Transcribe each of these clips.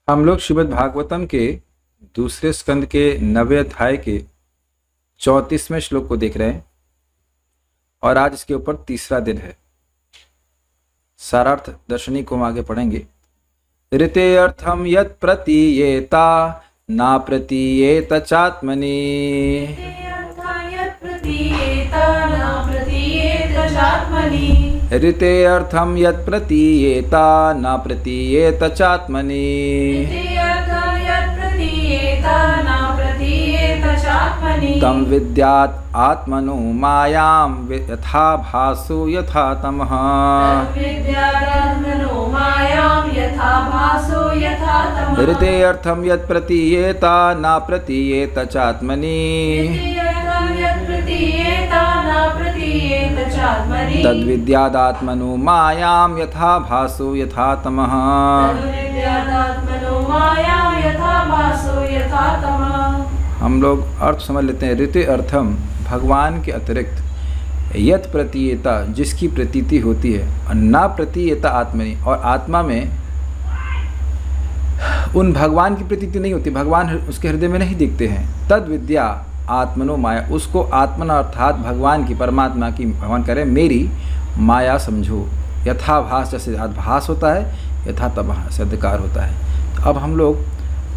हम लोग श्रीमद् भागवतम के दूसरे स्कंद के 90वें अध्याय के 34वें श्लोक को देख रहे हैं और आज इसके ऊपर तीसरा दिन है। सारार्थ दर्शनी को हम आगे पढ़ेंगे। ऋते अर्थम यत् प्रतीयेता ना प्रतीयेत चात्मनि। ऋते अर्थम यत् प्रतीयेता न प्रतीयेत चात्मनि। तम विद्यात् आत्मनो मायां यथा भासो यथा तमः। ऋते अर्थम यत् प्रतीयेता न प्रतीयेत चात्मनि। तद्विद्यादात्मनो मायां यथा भासो यथा तमः। हम लोग अर्थ समझ लेते हैं। ऋते अर्थम भगवान के अतिरिक्त यत प्रतीयेता जिसकी प्रतीति होती है, और ना प्रतीयेता आत्मनि और आत्मा में उन भगवान की प्रतीति नहीं होती, भगवान उसके हृदय में नहीं दिखते हैं। तद विद्या आत्मनो माया, उसको आत्मना अर्थात भगवान की, परमात्मा की, भगवान कह रहे हैं मेरी माया समझो। यथाभास जैसे आभास होता है, यथा तमः से अंधकार होता है। तो अब हम लोग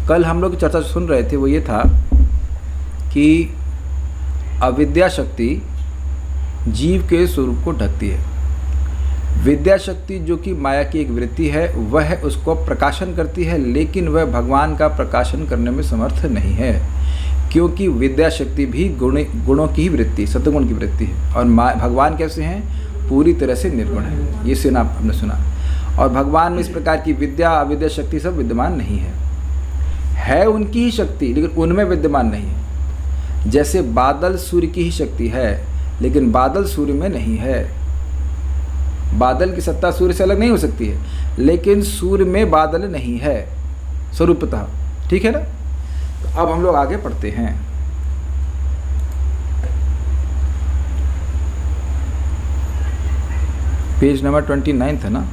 कल हम लोग चर्चा सुन रहे थे, वो ये था कि अविद्या शक्ति जीव के स्वरूप को ढकती है। विद्या शक्ति जो कि माया की एक वृत्ति है, वह उसको प्रकाशन करती है, लेकिन वह भगवान का प्रकाशन करने में समर्थ नहीं है, क्योंकि विद्या शक्ति भी गुणों की ही वृत्ति, सत्वगुण की वृत्ति है। और भगवान कैसे हैं? पूरी तरह से निर्गुण है। ये सुना आपने सुना। और भगवान में इस प्रकार की विद्या अविद्या शक्ति सब विद्यमान नहीं है उनकी ही शक्ति, लेकिन उनमें विद्यमान नहीं है। जैसे बादल सूर्य की ही शक्ति है, लेकिन बादल सूर्य में नहीं है। बादल की सत्ता सूर्य से अलग नहीं हो सकती है, लेकिन सूर्य में बादल नहीं है स्वरूपतः। ठीक है ना? तो अब हम लोग आगे पढ़ते हैं। पेज नंबर 29 है ना।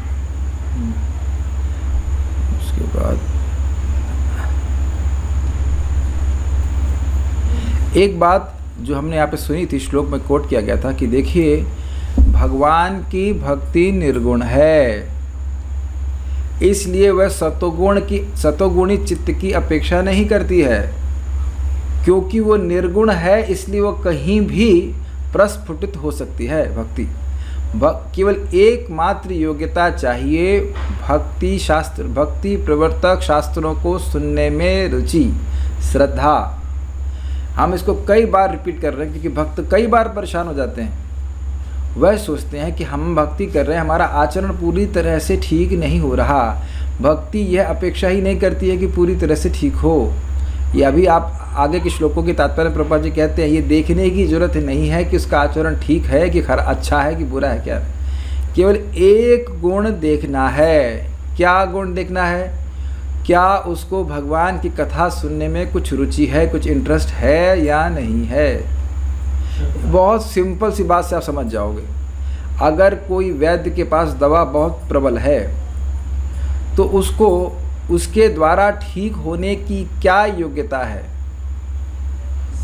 उसके बाद एक बात जो हमने यहाँ पे सुनी थी, श्लोक में कोट किया गया था कि देखिए भगवान की भक्ति निर्गुण है, इसलिए वह सतोगुणी चित्त की अपेक्षा नहीं करती है। क्योंकि वो निर्गुण है, इसलिए वो कहीं भी प्रस्फुटित हो सकती है भक्ति। केवल एकमात्र योग्यता चाहिए, भक्ति प्रवर्तक शास्त्रों को सुनने में रुचि, श्रद्धा। हम इसको कई बार रिपीट कर रहे हैं, क्योंकि भक्त कई बार परेशान हो जाते हैं। वह सोचते हैं कि हम भक्ति कर रहे हैं, हमारा आचरण पूरी तरह से ठीक नहीं हो रहा। भक्ति यह अपेक्षा ही नहीं करती है कि पूरी तरह से ठीक हो। ये अभी आप आगे के श्लोकों के तात्पर्य प्रभुपाद जी कहते हैं, ये देखने की जरूरत नहीं है कि उसका आचरण ठीक है कि अच्छा है कि बुरा है। क्या केवल एक गुण देखना है। क्या गुण देखना है? क्या उसको भगवान की कथा सुनने में कुछ रुचि है, कुछ इंटरेस्ट है या नहीं है। बहुत सिंपल सी बात से आप समझ जाओगे। अगर कोई वैद्य के पास दवा बहुत प्रबल है, तो उसको उसके द्वारा ठीक होने की क्या योग्यता है?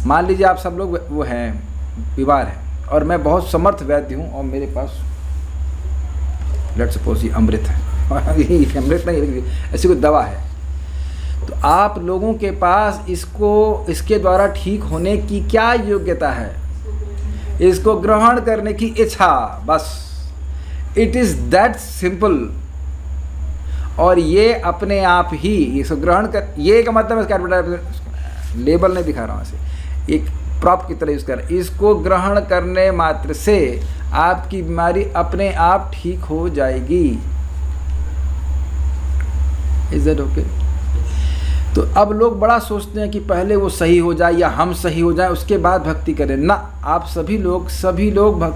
मान लीजिए आप सब लोग वो हैं, बीमार हैं, और मैं बहुत समर्थ वैद्य हूँ, और मेरे पास लेट्स सपोज ये अमृत है अमृत नहीं, ऐसी कोई दवा है, तो आप लोगों के पास इसके द्वारा ठीक होने की क्या योग्यता है? इसको ग्रहण करने की इच्छा, बस। It is that simple. और ये अपने आप ही इसको ग्रहण कर, ये का मतलब इसका लेबल नहीं दिखा रहा हूँ, ऐसे एक प्रॉप की तरह यूज़ कर, इसको ग्रहण करने मात्र से आपकी बीमारी अपने आप ठीक हो जाएगी। Is that okay? तो अब लोग बड़ा सोचते हैं कि पहले वो सही हो जाए या हम सही हो जाए, उसके बाद भक्ति करें। ना, आप सभी लोग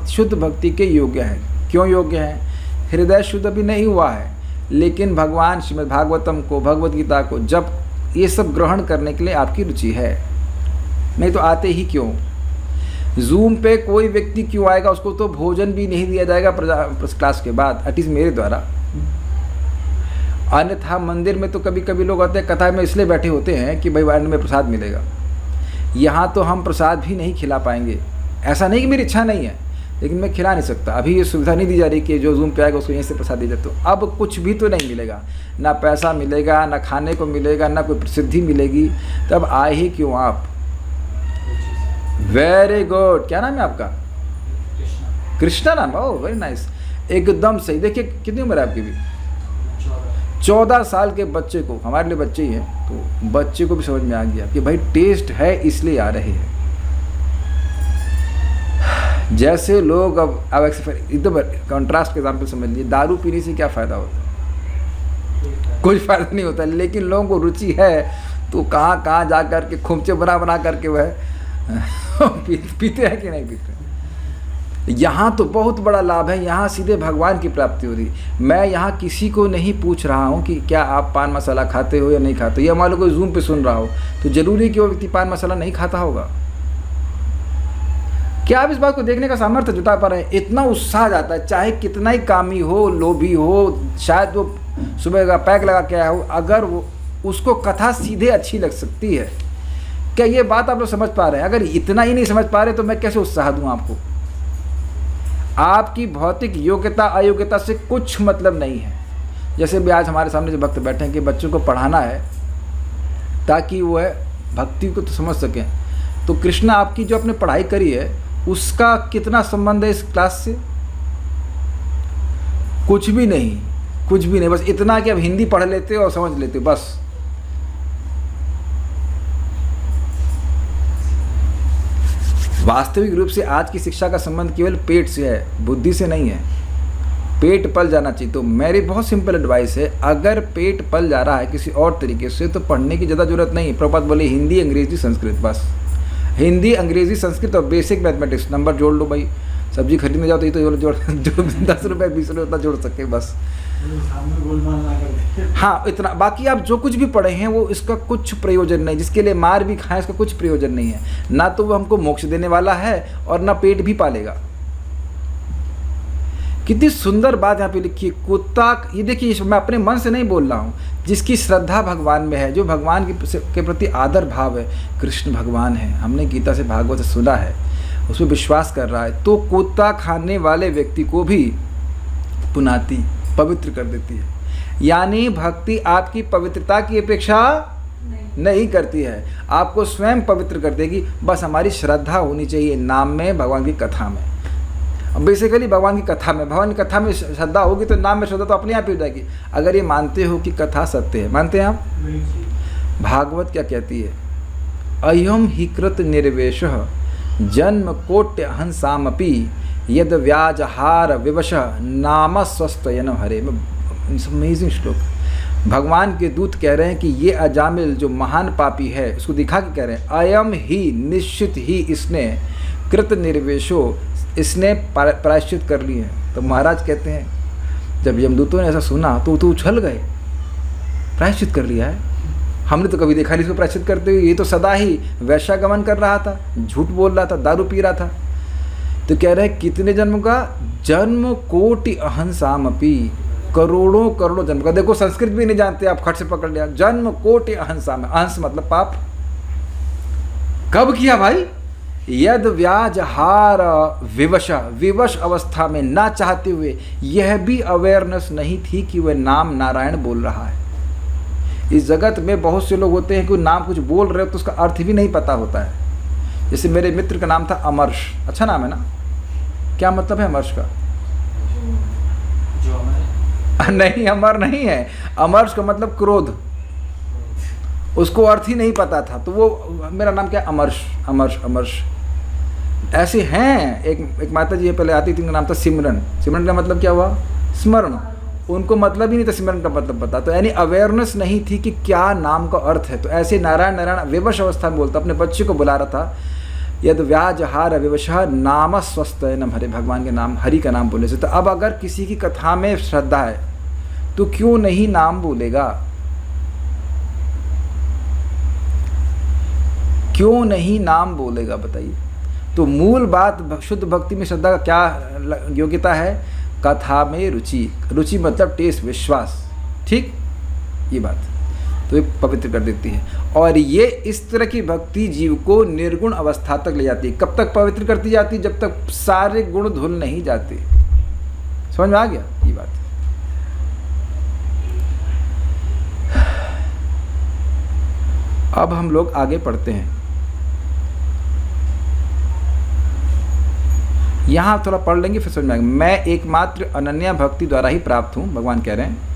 शुद्ध भक्ति के योग्य हैं। क्यों योग्य हैं? हृदय शुद्ध अभी नहीं हुआ है, लेकिन भगवान श्रीमद् भागवतम को, भगवद गीता को जब ये सब ग्रहण करने के लिए आपकी रुचि है। नहीं तो आते ही क्यों? जूम पे कोई व्यक्ति क्यों आएगा? उसको तो भोजन भी नहीं दिया जाएगा क्लास के बाद, एटलीस्ट मेरे द्वारा। अन्यथा मंदिर में तो कभी कभी लोग आते हैं कथा में इसलिए बैठे होते हैं कि भाई वर्ण में प्रसाद मिलेगा। यहाँ तो हम प्रसाद भी नहीं खिला पाएंगे। ऐसा नहीं कि मेरी इच्छा नहीं है, लेकिन मैं खिला नहीं सकता। अभी ये सुविधा नहीं दी जा रही कि जो जूम पे आएगा उसको यहीं से प्रसाद दे देते। तो अब कुछ भी तो नहीं मिलेगा, ना पैसा मिलेगा, ना खाने को मिलेगा, ना कोई प्रसिद्धि मिलेगी। तब आए ही क्यों आप। Very good. क्या नाम है आपका? कृष्णा नाम। ओह वेरी नाइस, एकदम सही। देखिए कितनी उम्र है आपकी भी? 14 साल के बच्चे को, हमारे लिए बच्चे ही हैं, तो बच्चे को भी समझ में आ गया कि भाई टेस्ट है इसलिए आ रहे हैं। जैसे लोग अब एकदम कंट्रास्ट के एग्जाम्पल समझ लीजिए, दारू पीने से क्या फ़ायदा होता है? कोई फ़ायदा नहीं होता। लेकिन लोगों को रुचि है तो कहाँ कहाँ जा कर के खुमचे बना करके वह पीते हैं कि नहीं पीते। यहाँ तो बहुत बड़ा लाभ है, यहाँ सीधे भगवान की प्राप्ति हो रही। मैं यहाँ किसी को नहीं पूछ रहा हूँ कि क्या आप पान मसाला खाते हो या नहीं खाते। या मान लो कोई जूम पे सुन रहा हो तो जरूरी है कि वो व्यक्ति पान मसाला नहीं खाता होगा? क्या आप इस बात को देखने का सामर्थ्य जुटा पा रहे हैं? इतना उत्साह जाता है, चाहे कितना ही कामी हो, लोभी हो, शायद वो सुबह का पैक लगा के आया हो, अगर वो उसको कथा सीधे अच्छी लग सकती है। क्या ये बात आप लोग समझ पा रहे हैं? अगर इतना ही नहीं समझ पा रहे तो मैं कैसे उत्साह दूं आपको? आपकी भौतिक योग्यता अयोग्यता से कुछ मतलब नहीं है। जैसे भी आज हमारे सामने जो भक्त बैठे हैं कि बच्चों को पढ़ाना है ताकि वह भक्ति को तो समझ सकें, तो कृष्णा आपकी जो आपने पढ़ाई करी है उसका कितना संबंध है इस क्लास से? कुछ भी नहीं, कुछ भी नहीं। बस इतना कि अब हिंदी पढ़ लेते और समझ लेते बस। वास्तविक रूप से आज की शिक्षा का संबंध केवल पेट से है, बुद्धि से नहीं है। पेट पल जाना चाहिए। तो मेरी बहुत सिंपल एडवाइस है, अगर पेट पल जा रहा है किसी और तरीके से तो पढ़ने की ज़्यादा जरूरत नहीं। प्रभुपाद बोले हिंदी अंग्रेजी संस्कृत, बस हिंदी अंग्रेजी संस्कृत और बेसिक मैथमेटिक्स। नंबर जोड़ लो भाई, सब्जी खरीदने जाओ तो ये तो जोड़ 10 रुपये 20 रुपये उतना जोड़ सके बस। हाँ इतना। बाकी आप जो कुछ भी पढ़े हैं वो इसका कुछ प्रयोजन नहीं। जिसके लिए मार भी खाएं इसका कुछ प्रयोजन नहीं है। ना तो वो हमको मोक्ष देने वाला है और ना पेट भी पालेगा। कितनी सुंदर बात यहाँ पे लिखी है। कुत्ता, ये देखिए मैं अपने मन से नहीं बोल रहा हूँ, जिसकी श्रद्धा भगवान में है, जो भगवान के प्रति आदर भाव है, कृष्ण भगवान है, हमने गीता से भागवत से सुना है, उसमें विश्वास कर रहा है, तो कुत्ता खाने वाले व्यक्ति को भी पुनाती, पवित्र कर देती है। यानी भक्ति आपकी पवित्रता की अपेक्षा नहीं करती है, आपको स्वयं पवित्र कर देगी। बस हमारी श्रद्धा होनी चाहिए नाम में, भगवान की कथा में। अब बेसिकली भगवान की कथा में श्रद्धा होगी तो नाम में श्रद्धा तो अपने आप ही हो जाएगी। अगर ये मानते हो कि कथा सत्य है, मानते हैं आप? भागवत क्या कहती है? अयम ही कृत निर्वेशः जन्म कोट्य हंसामपि यद व्याजहार विवश नाम स्वस्तयन हरे। अमेजिंग श्लोक। भगवान के दूत कह रहे हैं कि ये अजामिल जो महान पापी है, उसको दिखा के कह रहे हैं अयम ही, निश्चित ही इसने, कृत निर्वेशो, इसने प्रायश्चित कर लिए हैं। तो महाराज कहते हैं जब यमदूतों ने ऐसा सुना तो उछल गए, प्रायश्चित कर लिया है, हमने तो कभी देखा नहीं इसको प्रायश्चित करते हुए। ये तो सदा ही वैश्यागमन कर रहा था, झूठ बोल रहा था, दारू पी रहा था। तो कह रहे हैं कितने जन्म का? जन्म कोटि अहंसामपि, करोड़ों करोड़ों जन्म का। देखो संस्कृत भी नहीं जानते आप, खट से पकड़ लिया। जन्म कोटि अहंसाम, अहंस मतलब पाप। कब किया भाई? यद व्याजहार विवश, विवश अवस्था में, ना चाहते हुए। यह भी अवेयरनेस नहीं थी कि वह नाम नारायण बोल रहा है। इस जगत में बहुत से लोग होते हैं कि नाम कुछ बोल रहे हो तो उसका अर्थ भी नहीं पता होता है। जैसे मेरे मित्र का नाम था अमर्श, अच्छा नाम है ना? क्या मतलब है अमर्श का? नहीं, अमर नहीं है। अमर्श का मतलब क्रोध, उसको अर्थ ही नहीं पता था। तो वो मेरा नाम क्या? अमर्श, अमर्श, अमर्श। ऐसे हैं। एक माता जी पहले आती थी, उनका नाम था सिमरन। सिमरन का मतलब क्या हुआ? स्मरण। उनको मतलब ही नहीं था सिमरन का मतलब पता। तो यानी अवेयरनेस नहीं थी कि क्या नाम का अर्थ है। तो ऐसे नारायण नारायण विवश अवस्था में बोलता, अपने बच्चे को बुला रहा था। यद व्याजहार विवशः नाम स्वस्तयनम हरे, भगवान के नाम, हरि का नाम बोले से। तो अब अगर किसी की कथा में श्रद्धा है तो क्यों नहीं नाम बोलेगा? क्यों नहीं नाम बोलेगा बताइए? तो मूल बात शुद्ध भक्ति में श्रद्धा का क्या योग्यता है? कथा में रुचि। रुचि मतलब टेस्ट, विश्वास। ठीक। ये बात तो ये पवित्र कर देती है। और ये इस तरह की भक्ति जीव को निर्गुण अवस्था तक ले जाती है। कब तक पवित्र करती जाती है? जब तक सारे गुण धुल नहीं जाते। समझ में आ गया ये बात? अब हम लोग आगे पढ़ते हैं। यहाँ थोड़ा पढ़ लेंगे फिर समझ में आएगा। मैं एकमात्र अनन्या भक्ति द्वारा ही प्राप्त हूँ, भगवान कह रहे हैं।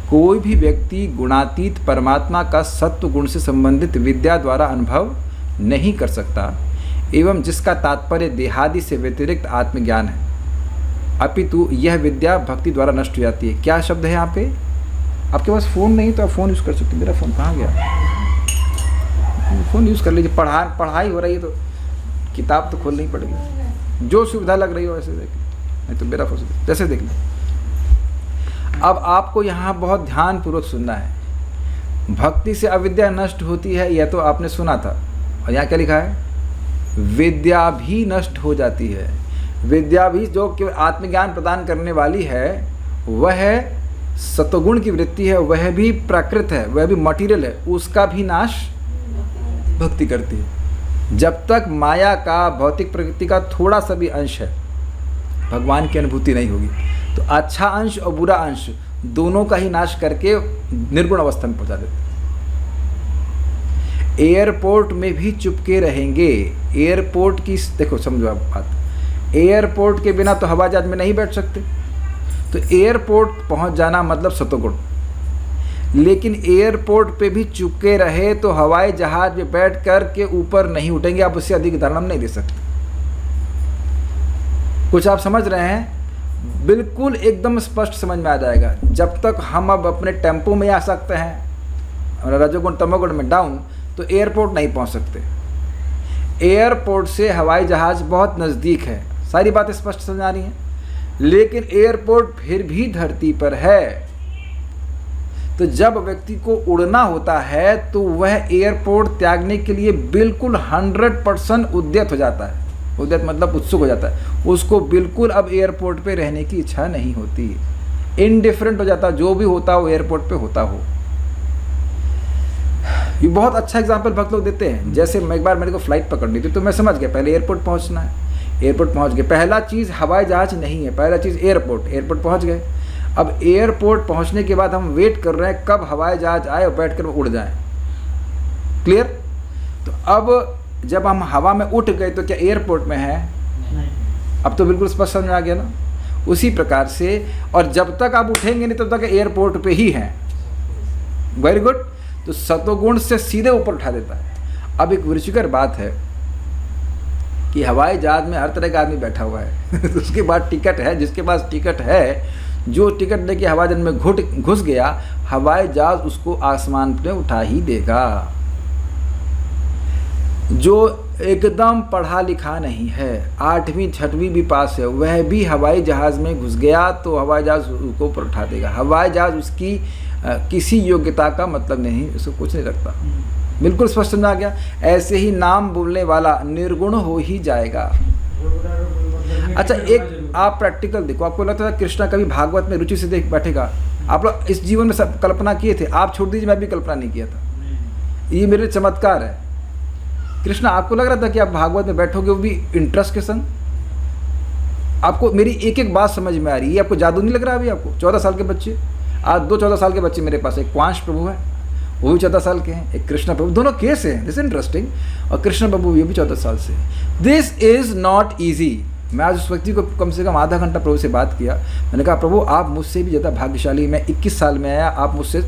कोई भी व्यक्ति गुणातीत परमात्मा का सत्व गुण से संबंधित विद्या द्वारा अनुभव नहीं कर सकता, एवं जिसका तात्पर्य देहादि से व्यतिरिक्त आत्मज्ञान है, अपितु यह विद्या भक्ति द्वारा नष्ट हो जाती है। क्या शब्द है यहाँ पे? आपके पास फ़ोन नहीं तो आप फ़ोन यूज़ कर सकते हैं। मेरा फ़ोन कहाँ गया? फ़ोन यूज़ कर लीजिए। पढ़ाई हो रही है तो किताब तो खोलनी पड़ेगी। जो सुविधा लग रही हो वैसे देख, नहीं तो मेरा फोन जैसे देख लें। अब आपको यहाँ बहुत ध्यानपूर्वक सुनना है। भक्ति से अविद्या नष्ट होती है, यह तो आपने सुना था। और यहाँ क्या लिखा है? विद्या भी नष्ट हो जाती है। विद्या भी जो केवल आत्मज्ञान प्रदान करने वाली है, वह सत्वगुण की वृत्ति है, वह भी प्राकृत है, वह भी मटीरियल है, उसका भी नाश भक्ति करती है। जब तक माया का, भौतिक प्रकृति का थोड़ा सा भी अंश है, भगवान की अनुभूति नहीं होगी। तो अच्छा अंश और बुरा अंश दोनों का ही नाश करके निर्गुण अवस्था में पहुंचा देते। एयरपोर्ट में भी चुपके रहेंगे। एयरपोर्ट की देखो, समझो आप बात। एयरपोर्ट के बिना तो हवाई जहाज में नहीं बैठ सकते, तो एयरपोर्ट पहुंच जाना मतलब सत्वगुण। लेकिन एयरपोर्ट पे भी चुपके रहे तो हवाई जहाज में बैठ कर के ऊपर नहीं उठेंगे। आप उससे अधिक उदाहरण हम नहीं दे सकते। कुछ आप समझ रहे हैं? बिल्कुल एकदम स्पष्ट समझ में आ जाएगा। जब तक हम अब अपने टेम्पो में आ सकते हैं और रजोगुण तमोगुण में डाउन, तो एयरपोर्ट नहीं पहुंच सकते। एयरपोर्ट से हवाई जहाज बहुत नज़दीक है। सारी बातें स्पष्ट समझ आ रही हैं। लेकिन एयरपोर्ट फिर भी धरती पर है। तो जब व्यक्ति को उड़ना होता है तो वह एयरपोर्ट त्यागने के लिए बिल्कुल 100% उद्यत हो जाता है। उद्यत मतलब उत्सुक हो जाता है। उसको बिल्कुल अब एयरपोर्ट पे रहने की इच्छा नहीं होती। इनडिफरेंट हो जाता है, जो भी होता हो एयरपोर्ट पे होता हो। ये बहुत अच्छा एग्जाम्पल भक्त लोग देते हैं। जैसे मैं एक बार मेरे को फ्लाइट पकड़नी थी, तो मैं समझ गया पहले एयरपोर्ट पहुंचना है। एयरपोर्ट पहुंच गए, पहला चीज़ हवाई जहाज नहीं है, पहला चीज़ एयरपोर्ट। एयरपोर्ट पहुंच गए। अब एयरपोर्ट पहुंचने के बाद हम वेट कर रहे हैं कब हवाई जहाज आए और बैठ कर उड़ जाए। क्लियर? तो अब जब हम हवा में उठ गए तो क्या एयरपोर्ट में है? अब तो बिल्कुल स्पष्ट समझ में आ गया ना। उसी प्रकार से, और जब तक आप उठेंगे नहीं तब तक एयरपोर्ट पे ही हैं। Very good. तो सत्वगुण से सीधे ऊपर उठा देता है। अब एक रुचिकर बात है कि हवाई जहाज में हर तरह का आदमी बैठा हुआ है। तो उसके बाद टिकट है, जिसके पास टिकट है, जो टिकट लेके हवाई जहाज में घुस गया, हवाई जहाज उसको आसमान पे उठा ही देगा। जो एकदम पढ़ा लिखा नहीं है, 8वीं 6वीं भी पास है, वह भी हवाई जहाज़ में घुस गया तो हवाई जहाज़ उसको ऊपर उठा देगा। हवाई जहाज़ उसकी किसी योग्यता का मतलब नहीं, उसको कुछ नहीं रखता। बिल्कुल स्पष्ट समझ आ गया। ऐसे ही नाम बोलने वाला निर्गुण हो ही जाएगा। अच्छा, एक आप प्रैक्टिकल देखो। आपको लगता है कृष्णा कभी भागवत में रुचि से देख बैठेगा? आप लोग इस जीवन में सब कल्पना किए थे? आप छोड़ दीजिए, मैं भी कल्पना नहीं किया था। ये मेरे चमत्कार है। कृष्णा, आपको लग रहा था कि आप भागवत में बैठोगे, वो भी इंटरेस्ट के संग? आपको मेरी एक एक बात समझ में आ रही है? आपको जादू नहीं लग रहा? अभी आपको 14 साल के बच्चे, आज 2 14 साल के बच्चे मेरे पास। एक पांच प्रभु है, वो भी 14 साल के हैं। एक कृष्ण प्रभु, दोनों केस हैं। This interesting. और कृष्ण प्रभु भी 14 साल से। This is not easy. मैं आज उस व्यक्ति को कम से कम आधा घंटा प्रभु से बात किया। मैंने कहा, प्रभु आप मुझसे भी ज़्यादा भाग्यशाली। मैं 21 साल में आया, आप मुझसे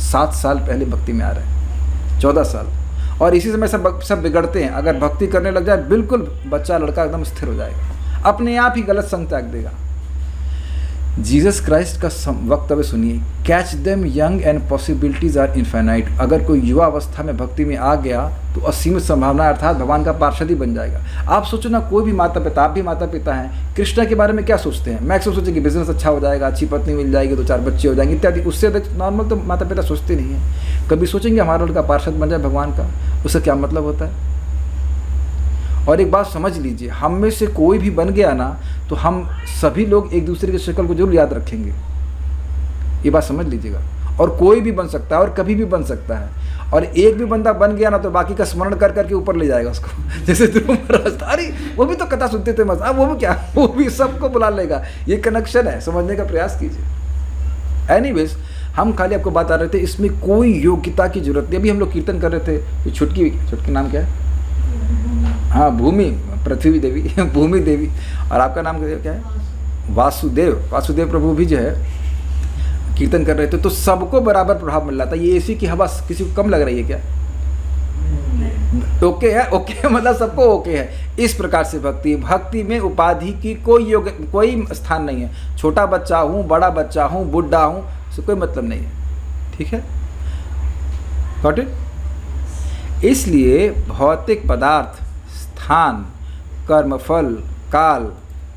7 साल पहले भक्ति में आ रहे हैं, 14 साल। और इसी समय सब बिगड़ते हैं। अगर भक्ति करने लग जाए, बिल्कुल बच्चा लड़का एकदम स्थिर हो जाएगा, अपने आप ही गलत संग त्याग देगा। जीसस क्राइस्ट का वक्तव्य सुनिए, catch them young and possibilities are infinite. अगर कोई युवा अवस्था में भक्ति में आ गया तो असीमित संभावना, अर्थात भगवान का पार्षद ही बन जाएगा। आप सोचो ना, कोई भी माता पिता, आप भी माता पिता हैं, कृष्णा के बारे में क्या सोचते हैं? मैक्सिमम सोचें कि बिजनेस अच्छा हो जाएगा, अच्छी पत्नी मिल जाएगी, 2-4 बच्चे हो जाएंगे इत्यादि। उससे अधिक नॉर्मल तो माता पिता सोचते नहीं हैं। कभी सोचेंगे हमारा लड़का पार्षद बन जाए भगवान का? उससे क्या मतलब होता है? और एक बात समझ लीजिए, हम में से कोई भी बन गया ना, तो हम सभी लोग एक दूसरे की शक्ल को जरूर याद रखेंगे। ये बात समझ लीजिएगा। और कोई भी बन सकता है और कभी भी बन सकता है। और एक भी बंदा बन गया ना तो बाकी का स्मरण कर करके ऊपर ले जाएगा उसको। जैसे ध्रुव महाराज, अरे वो भी तो कथा सुनते थे मजा, वो भी क्या, वो भी सबको बुला लेगा। ये कनेक्शन है, समझने का प्रयास कीजिए। एनीवेज, हम खाली आपको बता रहे थे, इसमें कोई योग्यता की जरूरत नहीं। अभी हम लोग कीर्तन कर रहे थे, ये छुटकी नाम क्या है? हाँ, भूमि, पृथ्वी देवी भूमि देवी। और आपका नाम क्या है? वासुदेव प्रभु भी जो है कीर्तन कर रहे थे, तो सबको बराबर प्रभाव मिल रहा था। ये एसी की हवा किसी को कम लग रही है क्या? ओके है, ओके मतलब सबको ओके है। इस प्रकार से भक्ति में उपाधि की कोई स्थान नहीं है। छोटा बच्चा हूँ, बड़ा बच्चा हूँ, बुढ़ा हूँ, उससे कोई मतलब नहीं है। ठीक है, गॉट इट? इसलिए भौतिक पदार्थ, स्थान, कर्मफल, काल,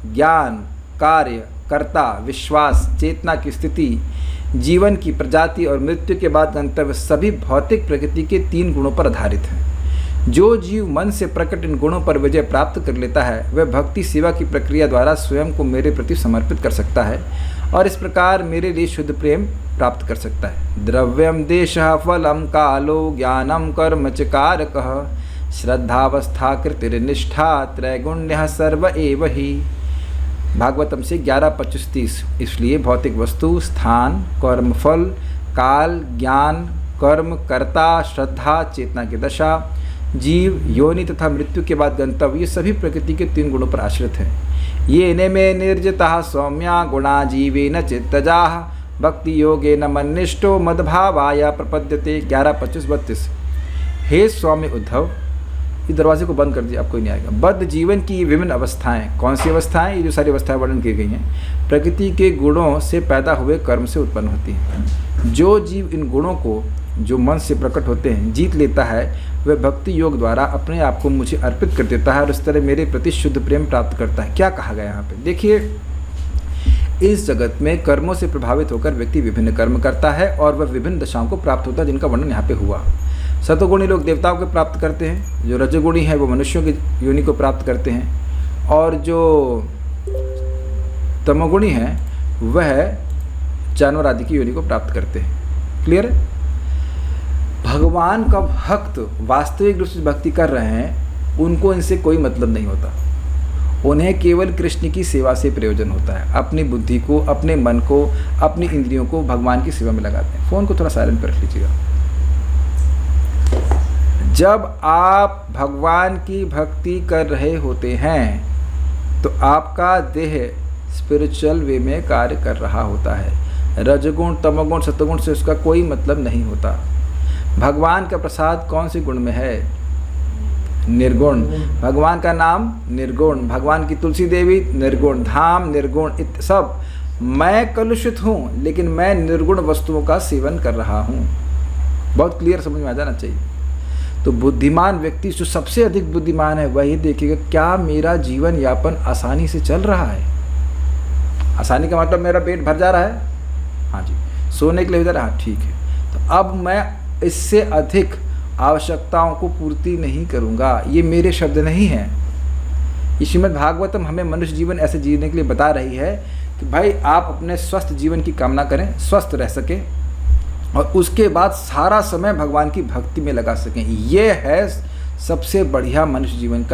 ज्ञान, कार्य, कर्ता, विश्वास, चेतना की स्थिति, जीवन की प्रजाति और मृत्यु के बाद गंतव्य सभी भौतिक प्रकृति के 3 गुणों पर आधारित है। जो जीव मन से प्रकट इन गुणों पर विजय प्राप्त कर लेता है वह भक्ति सेवा की प्रक्रिया द्वारा स्वयं को मेरे प्रति समर्पित कर सकता है और इस प्रकार मेरे लिए शुद्ध प्रेम प्राप्त कर सकता है। द्रव्यम देशः फलम कालो ज्ञानम कर्म च कारकः श्रद्धावस्था कृतिर्निष्ठा त्रैगुण्यः सर्व एव ही। भागवतम से 11:25-30। इसलिए भौतिक वस्तु, स्थान, कर्मफल, काल, ज्ञान, कर्म, कर्ता, श्रद्धा, चेतना की दशा, जीव, योनि तथा मृत्यु के बाद गंतव्य, ये सभी प्रकृति के 3 गुणों पर आश्रित हैं। ये ने में निर्जिता सौम्या गुणा जीवे न चित्तजा भक्ति योगे न मन्निष्ठो मदभावाया प्रपद्यते। 11:25-32। हे स्वामी उद्धव, ये दरवाजे को बंद कर दिया, आपको नहीं आएगा। बद्ध जीवन की ये विभिन्न अवस्थाएं, कौन सी अवस्थाएं? ये जो सारी अवस्थाएं वर्णन की गई हैं प्रकृति के गुणों से पैदा हुए कर्म से उत्पन्न होती हैं। जो जीव इन गुणों को जो मन से प्रकट होते हैं जीत लेता है वह भक्ति योग द्वारा अपने आप को मुझे अर्पित कर देता है और इस तरह मेरे प्रति शुद्ध प्रेम प्राप्त करता है। क्या कहा गया यहाँ पे? देखिए, इस जगत में कर्मों से प्रभावित होकर व्यक्ति विभिन्न कर्म करता है और वह विभिन्न दशाओं को प्राप्त होता है जिनका वर्णन यहाँ पे हुआ। सतोगुणी लोग देवताओं को प्राप्त करते हैं, जो रजोगुणी है वो मनुष्यों की योनि को प्राप्त करते हैं और जो तमोगुणी है वह जानवर आदि की योनि को प्राप्त करते हैं। क्लियर है? भगवान का भक्त वास्तविक रूप से भक्ति कर रहे हैं, उनको इनसे कोई मतलब नहीं होता। उन्हें केवल कृष्ण की सेवा से प्रयोजन होता है। अपनी बुद्धि को, अपने मन को, अपनी इंद्रियों को भगवान की सेवा में लगाते हैं। फ़ोन को थोड़ा साइलेंट पर रख लीजिएगा। जब आप भगवान की भक्ति कर रहे होते हैं तो आपका देह स्पिरिचुअल वे में कार्य कर रहा होता है। रजगुण, तमोगुण, सतोगुण से उसका कोई मतलब नहीं होता। भगवान का प्रसाद कौन से गुण में है? निर्गुण। भगवान का नाम निर्गुण, भगवान की तुलसी देवी निर्गुण, धाम निर्गुण, सब। मैं कलुषित हूँ लेकिन मैं निर्गुण वस्तुओं का सेवन कर रहा हूँ। बहुत क्लियर समझ में आ जाना चाहिए। तो बुद्धिमान व्यक्ति, जो सबसे अधिक बुद्धिमान है, वही देखेगा क्या मेरा जीवन यापन आसानी से चल रहा है। आसानी का मतलब मेरा पेट भर जा रहा है, हाँ जी, सोने के लिए इधर, हाँ ठीक है, तो अब मैं इससे अधिक आवश्यकताओं को पूर्ति नहीं करूँगा। ये मेरे शब्द नहीं हैं। ये श्रीमद् भागवतम हमें मनुष्य जीवन ऐसे जीने के लिए बता रही है कि भाई आप अपने स्वस्थ जीवन की कामना करें, स्वस्थ रह सकें और उसके बाद सारा समय भगवान की भक्ति में लगा सकें। ये है सबसे बढ़िया मनुष्य जीवन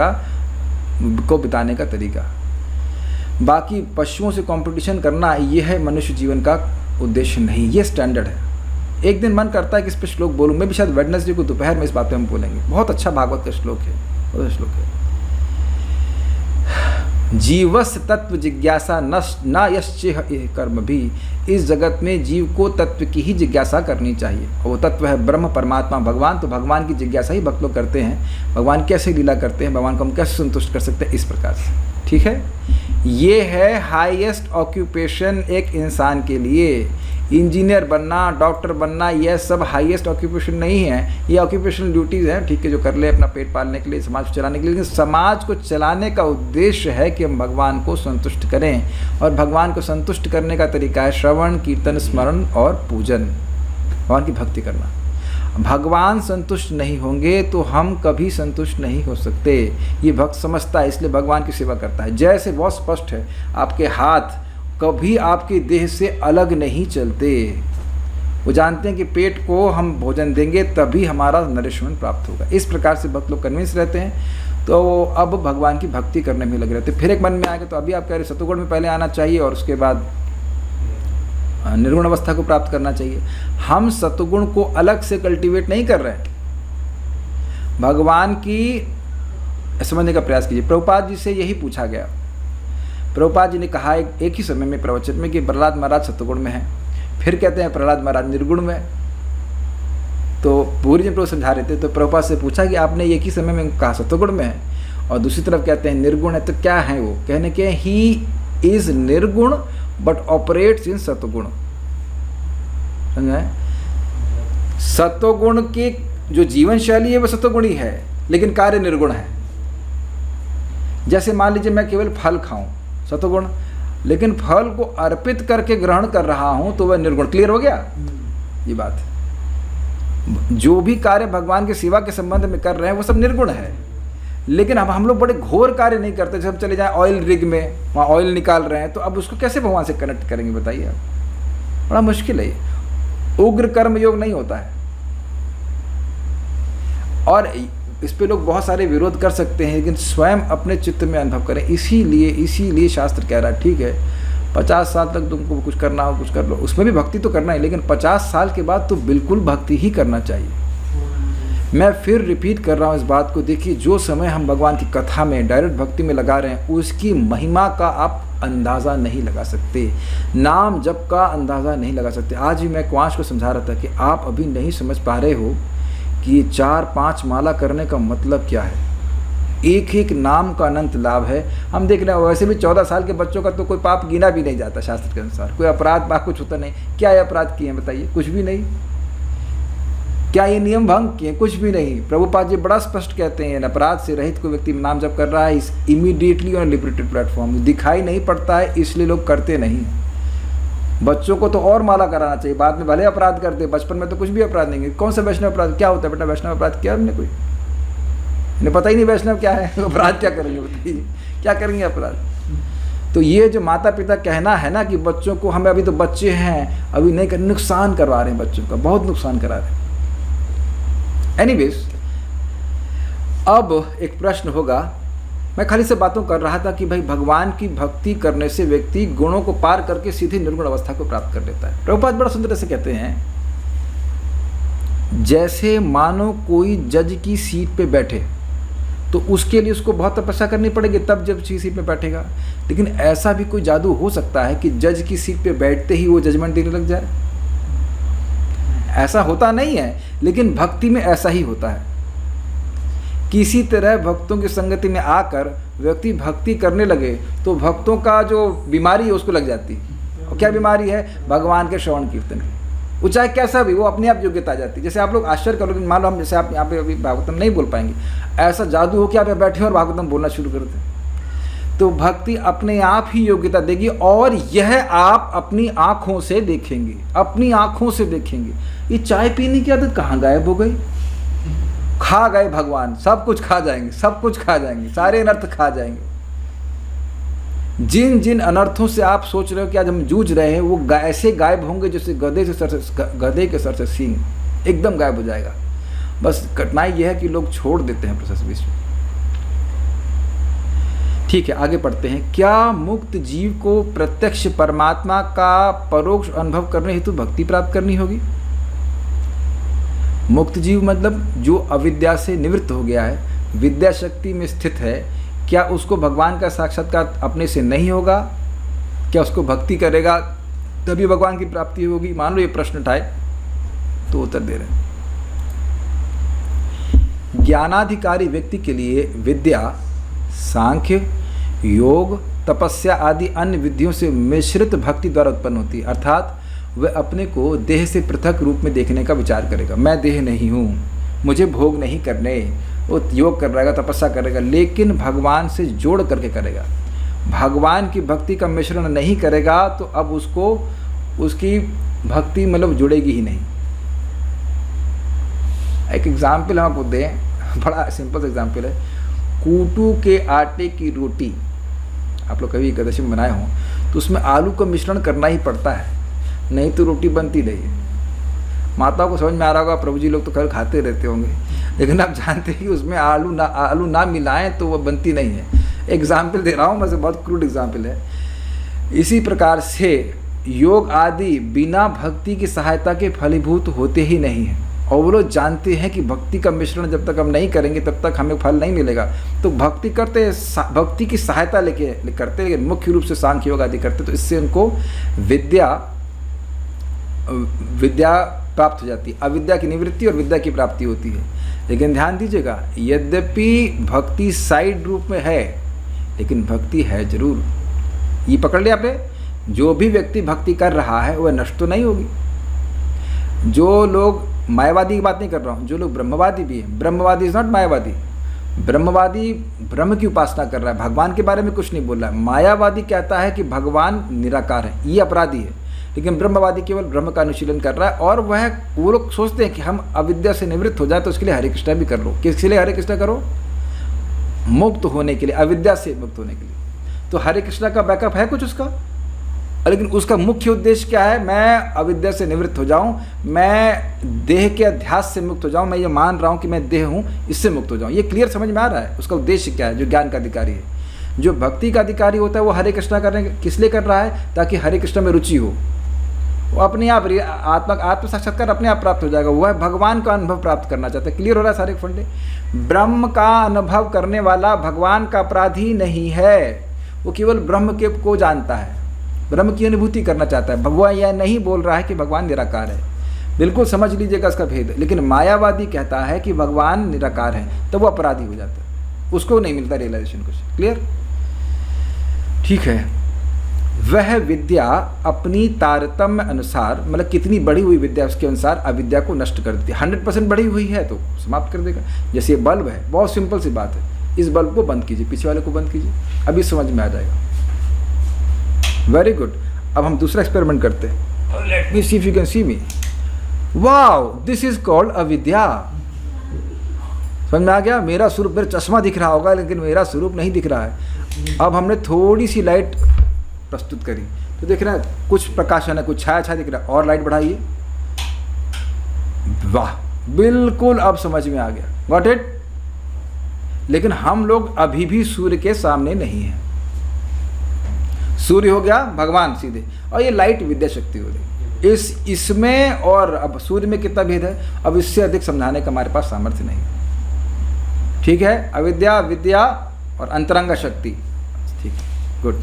को बिताने का तरीका। बाकी पशुओं से कंपटीशन करना ये है मनुष्य जीवन का उद्देश्य नहीं, ये स्टैंडर्ड है। एक दिन मन करता है कि इस पर श्लोक बोलूँ, मैं भी शायद वेडनेसडे को दोपहर में इस बात पे हम बोलेंगे। बहुत अच्छा भागवत का श्लोक है, बहुत श्लोक है। जीवस्य तत्व जिज्ञासा न यश्चेह कर्म भी। इस जगत में जीव को तत्व की ही जिज्ञासा करनी चाहिए। वो तत्व है ब्रह्म, परमात्मा, भगवान। तो भगवान की जिज्ञासा ही भक्त लोग करते हैं। भगवान कैसे लीला करते हैं, भगवान को हम कैसे संतुष्ट कर सकते हैं, इस प्रकार से। ठीक है, ये है हाईएस्ट ऑक्यूपेशन एक इंसान के लिए। इंजीनियर बनना, डॉक्टर बनना, यह सब हाईएस्ट ऑक्यूपेशन नहीं है। ये ऑक्यूपेशनल ड्यूटीज़ हैं, ठीक है, जो कर ले अपना पेट पालने के लिए, समाज को चलाने के लिए। लेकिन समाज को चलाने का उद्देश्य है कि हम भगवान को संतुष्ट करें और भगवान को संतुष्ट करने का तरीका है श्रवण, कीर्तन, स्मरण और पूजन, भगवान की भक्ति करना। भगवान संतुष्ट नहीं होंगे तो हम कभी संतुष्ट नहीं हो सकते। ये भक्त समझता है, इसलिए भगवान की सेवा करता है। जैसे बहुत स्पष्ट है, आपके हाथ कभी आपके देह से अलग नहीं चलते। वो जानते हैं कि पेट को हम भोजन देंगे तभी हमारा नरिशमेंट प्राप्त होगा। इस प्रकार से भक्त लोग कन्विंस रहते हैं, तो अब भगवान की भक्ति करने में लगे रहते। फिर एक मन में आएगा, तो अभी आप कह रहे सतोगुण में पहले आना चाहिए और उसके बाद निर्गुण अवस्था को प्राप्त करना चाहिए। हम सतोगुण को अलग से कल्टीवेट नहीं कर रहे हैं, भगवान की समझने का प्रयास कीजिए। प्रभुपाद जी से यही पूछा गया। प्रभुपाद जी ने कहा एक ही समय में प्रवचन में कि प्रहलाद महाराज सतोगुण में है, फिर कहते हैं प्रहलाद महाराज निर्गुण में। तो पूरी जन प्रभु समझा रहे थे, तो प्रभुपाद से पूछा कि आपने एक ही समय में कहा सतोगुण में है और दूसरी तरफ कहते हैं निर्गुण है, तो क्या है वो? कहने के ही इज निर्गुण बट ऑपरेट्स इन सतोगुण। समझे? सतोगुण की जो जीवन शैली है वो सतोगुणी है, लेकिन कार्य निर्गुण है। जैसे मान लीजिए मैं केवल फल खाऊं, सतोगुण, लेकिन फल को अर्पित करके ग्रहण कर रहा हूं तो वह निर्गुण। क्लियर हो गया ये बात? जो भी कार्य भगवान की सेवा के संबंध में कर रहे हैं वो सब निर्गुण है, लेकिन अब हम लोग बड़े घोर कार्य नहीं करते। जब हम चले जाएं ऑयल रिग में, वहाँ ऑयल निकाल रहे हैं, तो अब उसको कैसे भगवान से कनेक्ट करेंगे बताइए आप? बड़ा मुश्किल है। उग्र कर्म योग नहीं होता है। और इस पे लोग बहुत सारे विरोध कर सकते हैं, लेकिन स्वयं अपने चित्त में अनुभव करें। इसीलिए शास्त्र कह रहा है ठीक है 50 साल तक तुमको कुछ करना हो कुछ कर लो, उसमें भी भक्ति तो करना है, लेकिन 50 साल के बाद तो बिल्कुल भक्ति ही करना चाहिए। मैं फिर रिपीट कर रहा हूँ इस बात को। देखिए, जो समय हम भगवान की कथा में डायरेक्ट भक्ति में लगा रहे हैं, उसकी महिमा का आप अंदाज़ा नहीं लगा सकते, नाम जप का अंदाज़ा नहीं लगा सकते। आज भी मैं क्वांश को समझा रहा था कि आप अभी नहीं समझ पा रहे हो कि ये 4-5 माला करने का मतलब क्या है। एक एक नाम का अनंत लाभ है। हम देख रहे हैं वैसे भी 14 साल के बच्चों का तो कोई पाप गिना भी नहीं जाता शास्त्र के अनुसार, कोई अपराध पाप कुछ होता नहीं। क्या ये अपराध किए हैं बताइए? कुछ भी नहीं। क्या ये नियम भंग किए? कुछ भी नहीं। प्रभुपाद जी बड़ा स्पष्ट कहते हैं, अपराध से रहित कोई व्यक्ति नाम जप कर रहा है इस इमीडिएटली ऑन लिबरेटेड प्लेटफॉर्म। दिखाई नहीं पड़ता है इसलिए लोग करते नहीं। बच्चों को तो और माला कराना चाहिए, बाद में भले अपराध करते, बचपन में तो कुछ भी अपराध नहीं है। कौन सा वैष्णव अपराध क्या होता है बेटा? वैष्णव अपराध किया हमने कोई? इन्हें पता ही नहीं वैष्णव क्या है, अपराध क्या करेंगे बताइए? क्या करेंगे अपराध? तो ये जो माता पिता कहना है ना कि बच्चों को, हमें अभी तो बच्चे हैं अभी नहीं कर, नुकसान करवा रहे हैं बच्चों का, बहुत नुकसान करा रहे हैं। एनीवेज, अब एक प्रश्न होगा। मैं खाली से बातों कर रहा था कि भाई भगवान की भक्ति करने से व्यक्ति गुणों को पार करके सीधे निर्गुण अवस्था को प्राप्त कर लेता है। प्रभुपाद बड़ा सुंदर से कहते हैं, जैसे मानो कोई जज की सीट पे बैठे तो उसके लिए उसको बहुत तपस्या करनी पड़ेगी तब जब सीट पे बैठेगा, लेकिन ऐसा भी कोई जादू हो सकता है कि जज की सीट पे बैठते ही वो जजमेंट देने लग जाए? ऐसा होता नहीं है, लेकिन भक्ति में ऐसा ही होता है। किसी तरह भक्तों की संगति में आकर व्यक्ति भक्ति करने लगे तो भक्तों का जो बीमारी है उसको लग जाती है। और क्या बीमारी है? भगवान के श्रवण कीर्तन की। वो चाहे कैसा भी, वो अपने आप योग्यता आ जाती है। जैसे आप लोग आश्चर्य करोगे, मान लो हम जैसे आप यहाँ पे अभी भागवतम नहीं बोल पाएंगे, ऐसा जादू हो कि आप यहाँ बैठे और भागवतम बोलना शुरू कर दें, तो भक्ति अपने आप ही योग्यता देगी। और यह आप अपनी आँखों से देखेंगे, अपनी आँखों से देखेंगे। ये चाय पीने की आदत कहाँ गायब हो गई? खा गए भगवान, सब कुछ खा जाएंगे, सब कुछ खा जाएंगे, सारे अनर्थ खा जाएंगे। जिन जिन अनर्थों से आप सोच रहे हो कि आज हम जूझ रहे हैं, वो ऐसे गायब होंगे जैसे गधे के सर से सींग, एकदम गायब हो जाएगा। बस कठिनाई यह है कि लोग छोड़ देते हैं प्रोसेस बीच में। ठीक है, आगे पढ़ते हैं। क्या मुक्त जीव को प्रत्यक्ष परमात्मा का परोक्ष अनुभव करने हेतु भक्ति प्राप्त करनी होगी? मुक्त जीव मतलब जो अविद्या से निवृत्त हो गया है, विद्या शक्ति में स्थित है, क्या उसको भगवान का साक्षात्कार अपने से नहीं होगा? क्या उसको भक्ति करेगा तभी भगवान की प्राप्ति होगी? मान लो ये प्रश्न उठाए तो उत्तर दे रहे हैं। ज्ञानाधिकारी व्यक्ति के लिए विद्या सांख्य, योग, तपस्या आदि अन्य विधियों से मिश्रित भक्ति द्वारा उत्पन्न होती है। अर्थात वह अपने को देह से पृथक रूप में देखने का विचार करेगा। मैं देह नहीं हूँ, मुझे भोग नहीं करने। वो योग कर रहेगा, तपस्या करेगा, लेकिन भगवान से जोड़ करके करेगा। भगवान की भक्ति का मिश्रण नहीं करेगा तो अब उसको उसकी भक्ति मतलब जुड़ेगी ही नहीं। एक एग्जाम्पल हम आपको दें, बड़ा सिंपल एग्जाम्पल है। कूटू के आटे की रोटी आप लोग कभी एकादशी में बनाए हों तो उसमें आलू का मिश्रण करना ही पड़ता है, नहीं तो रोटी बनती नहीं है। माताओं को समझ में आ रहा होगा, प्रभु जी लोग तो खैर खाते रहते होंगे, लेकिन आप जानते हैं कि उसमें आलू ना मिलाएं तो वो बनती नहीं है। एग्जाम्पल दे रहा हूँ मैं, बहुत क्रूड एग्जाम्पल है। इसी प्रकार से योग आदि बिना भक्ति की सहायता के फलीभूत होते ही नहीं हैं, और वो लोग जानते हैं कि भक्ति का मिश्रण जब तक हम नहीं करेंगे तब तक हमें फल नहीं मिलेगा। तो भक्ति करते, भक्ति की सहायता लेके करते, लेकिन मुख्य रूप से सांख्य योग आदि करते, तो इससे उनको विद्या प्राप्त हो जाती है। अविद्या की निवृत्ति और विद्या की प्राप्ति होती है। लेकिन ध्यान दीजिएगा, यद्यपि भक्ति साइड रूप में है, लेकिन भक्ति है जरूर। ये पकड़ लिया आपने, जो भी व्यक्ति भक्ति कर रहा है वह नष्ट तो नहीं होगी। जो लोग, मायावादी की बात नहीं कर रहा हूँ, जो लोग ब्रह्मवादी भी हैं, ब्रह्मवादी इज नॉट मायावादी, ब्रह्मवादी ब्रह्म की उपासना कर रहा है, भगवान के बारे में कुछ नहीं बोल रहा है। मायावादी कहता है कि भगवान निराकार है, ये अपराधी है, लेकिन ब्रह्मवादी केवल ब्रह्म का अनुशीलन कर रहा है। और वो लोग सोचते हैं कि हम अविद्या से निवृत्त हो जाए तो उसके लिए हरे कृष्णा भी कर लो। किसके लिए हरे कृष्णा करो? मुक्त होने के लिए, अविद्या से मुक्त होने के लिए। तो हरे कृष्णा का बैकअप है कुछ उसका, लेकिन उसका मुख्य उद्देश्य क्या है? मैं अविद्या से निवृत्त हो जाऊं, मैं देह के अध्यास से मुक्त हो जाऊं, मैं ये मान रहा हूं कि मैं देह हूं, इससे मुक्त हो जाऊं। ये क्लियर समझ में आ रहा है उसका उद्देश्य क्या है? जो ज्ञान का अधिकारी है, जो भक्ति का अधिकारी होता है, वो हरे कृष्णा करने किस लिए कर रहा है? ताकि हरे कृष्णा में रुचि हो, वो अपने आप आत्म साक्षात्कार अपने आप प्राप्त हो जाएगा। वह भगवान का अनुभव प्राप्त करना चाहता है। क्लियर हो रहा है सारे फंडे? ब्रह्म का अनुभव करने वाला भगवान का अपराधी नहीं है, वो केवल ब्रह्म के को जानता है, ब्रह्म की अनुभूति करना चाहता है। भगवान यह नहीं बोल रहा है कि भगवान निराकार है, बिल्कुल समझ लीजिएगा इसका भेद। लेकिन मायावादी कहता है कि भगवान निराकार है, तो वो अपराधी हो जाता है, उसको नहीं मिलता रियलाइजेशन कुछ। क्लियर? ठीक है। वह विद्या अपनी तारतम्य अनुसार, मतलब कितनी बढ़ी हुई विद्या उसके अनुसार अविद्या को नष्ट कर देती है। 100% बढ़ी हुई है तो समाप्त कर देगा। जैसे ये बल्ब है, बहुत सिंपल सी बात है, इस बल्ब को बंद कीजिए, पीछे वाले को बंद कीजिए, अभी समझ में आ जाएगा। Very good. अब हम दूसरा एक्सपेरिमेंट करते हैं। Let me see if you can see me. Wow, this is called अविद्या। समझ में आ गया? मेरा स्वरूप, मेरा चश्मा दिख रहा होगा, लेकिन मेरा स्वरूप नहीं दिख रहा है। अब हमने थोड़ी सी लाइट प्रस्तुत करी तो देख रहा है कुछ प्रकाशन है, कुछ छाया छाया दिख रहा है, और लाइट बढ़ाइए, वाह, बिल्कुल अब समझ में आ गया। Got it? लेकिन हम लोग अभी भी सूर्य के सामने नहीं हैं। सूर्य हो गया भगवान सीधे, और ये लाइट विद्या शक्ति हो रही। इसमें और अब सूर्य में कितना भेद है, अब इससे अधिक समझाने का हमारे पास सामर्थ्य नहीं। ठीक है? अविद्या, विद्या और अंतरंग शक्ति। ठीक है, गुड।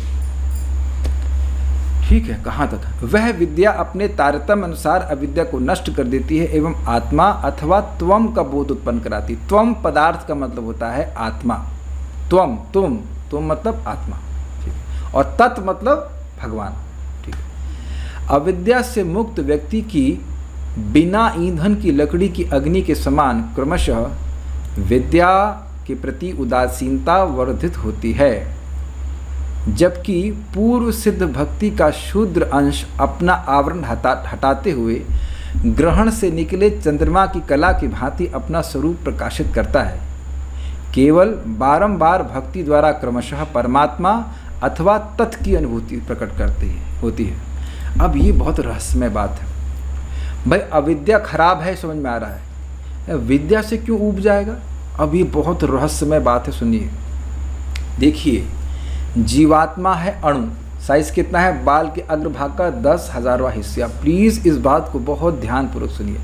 ठीक है, कहाँ तक? वह विद्या अपने तारतम्य अनुसार अविद्या को नष्ट कर देती है एवं आत्मा अथवा त्वम का बोध उत्पन्न कराती। त्वम पदार्थ का मतलब होता है आत्मा, त्वम तुम मतलब आत्मा, ठीक है, और तत् मतलब भगवान। ठीक है। अविद्या से मुक्त व्यक्ति की बिना ईंधन की लकड़ी की अग्नि के समान क्रमशः विद्या के प्रति उदासीनता वर्धित होती है, जबकि पूर्व सिद्ध भक्ति का शूद्र अंश अपना आवरण हटाते हुए ग्रहण से निकले चंद्रमा की कला की भांति अपना स्वरूप प्रकाशित करता है। केवल बारंबार भक्ति द्वारा क्रमशः परमात्मा अथवा तत् की अनुभूति प्रकट होती है। अब ये बहुत रहस्यमय बात है भाई। अविद्या खराब है, समझ में आ रहा है, विद्या से क्यों ऊब जाएगा? अब ये बहुत रहस्यमय बात है, सुनिए। देखिए, जीवात्मा है अणु, साइज कितना है? बाल के अग्रभाग का 10,000वां हिस्सा। प्लीज इस बात को बहुत ध्यानपूर्वक सुनिए।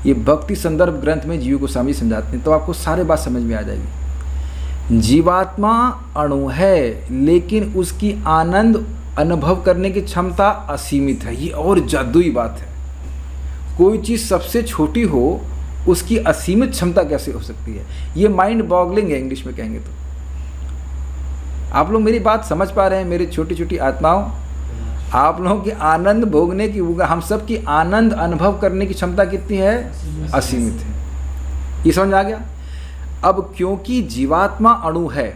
ये भक्ति संदर्भ ग्रंथ में जीव गोस्वामी समझाते हैं, तो आपको सारे बात समझ में आ जाएगी। जीवात्मा अणु है, लेकिन उसकी आनंद अनुभव करने की क्षमता असीमित है। ये और जादुई बात है। कोई चीज़ सबसे छोटी हो, उसकी असीमित क्षमता कैसे हो सकती है? ये माइंड बॉगलिंग है, इंग्लिश में कहेंगे तो। आप लोग मेरी बात समझ पा रहे हैं? मेरी छोटी छोटी आत्माओं, आप लोगों की आनंद भोगने की, हम सब की आनंद अनुभव करने की क्षमता कितनी है? असीमित है। ये समझ आ गया? अब क्योंकि जीवात्मा अणु है,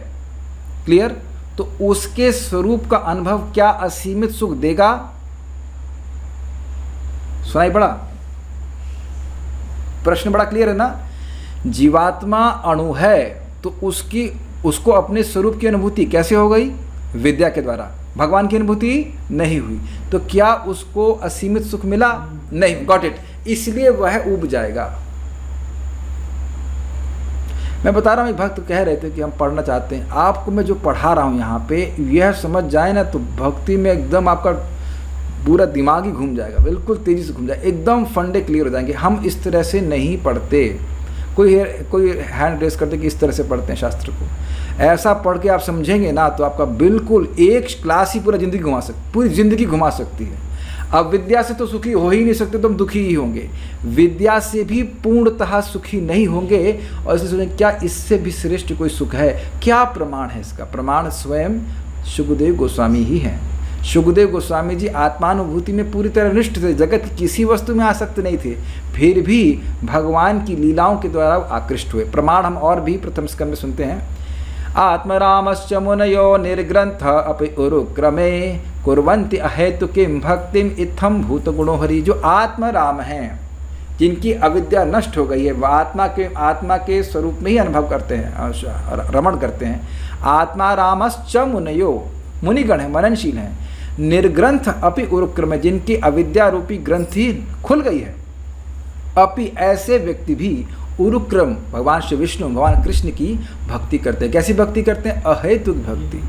क्लियर, तो उसके स्वरूप का अनुभव क्या असीमित सुख देगा? सुनाई पड़ा? प्रश्न बड़ा क्लियर है ना? जीवात्मा अणु है तो उसको अपने स्वरूप की अनुभूति कैसे हो गई? विद्या के द्वारा। भगवान की अनुभूति नहीं हुई, तो क्या उसको असीमित सुख मिला? नहीं। Got it? इसलिए वह ऊब जाएगा। मैं बता रहा हूँ, एक भक्त कह रहे थे कि हम पढ़ना चाहते हैं, आपको मैं जो पढ़ा रहा हूँ यहाँ पे, यह समझ जाए ना तो भक्ति में एकदम आपका पूरा दिमाग ही घूम जाएगा, बिल्कुल तेज़ी से घूम जाएगा, एकदम फंडे क्लियर हो जाएंगे। हम इस तरह से नहीं पढ़ते। कोई हैंड रेस करते कि इस तरह से पढ़ते हैं शास्त्र को। ऐसा पढ़ के आप समझेंगे ना तो आपका बिल्कुल एक क्लास ही पूरी ज़िंदगी घुमा सकती है। अब विद्या से तो सुखी हो ही नहीं सकते, तो हम दुखी ही होंगे। विद्या से भी पूर्णतः सुखी नहीं होंगे। और इसे सोचें, क्या इससे भी श्रेष्ठ कोई सुख है? क्या प्रमाण है इसका? प्रमाण स्वयं शुकदेव गोस्वामी ही हैं। शुकदेव गोस्वामी जी आत्मानुभूति में पूरी तरह निष्ठ थे, जगत की किसी वस्तु में आसक्त नहीं थे, फिर भी भगवान की लीलाओं के द्वारा आकृष्ट हुए। प्रमाण हम और भी प्रथम स्कंद में सुनते हैं। आत्मरामश्च मुनयो निर्ग्रंथ अपि उरुक्रमे कुर्वन्ति अहेतुकीं भक्तिम इत्थम भूतगुणो हरि। जो आत्मराम हैं, जिनकी अविद्या नष्ट हो गई है, वह आत्मा के स्वरूप में ही अनुभव करते हैं, रमण करते हैं। आत्मा रामश्च मुनयो, मुनिगण है, मननशील हैं। निर्ग्रंथ अपि उरुक्रमे, जिनकी अविद्या रूपी ग्रंथि खुल गई है। अपि, ऐसे व्यक्ति भी उरुक्रम, भगवान श्री विष्णु, भगवान कृष्ण की भक्ति करते हैं। कैसी भक्ति करते हैं? अहेतुक भक्ति,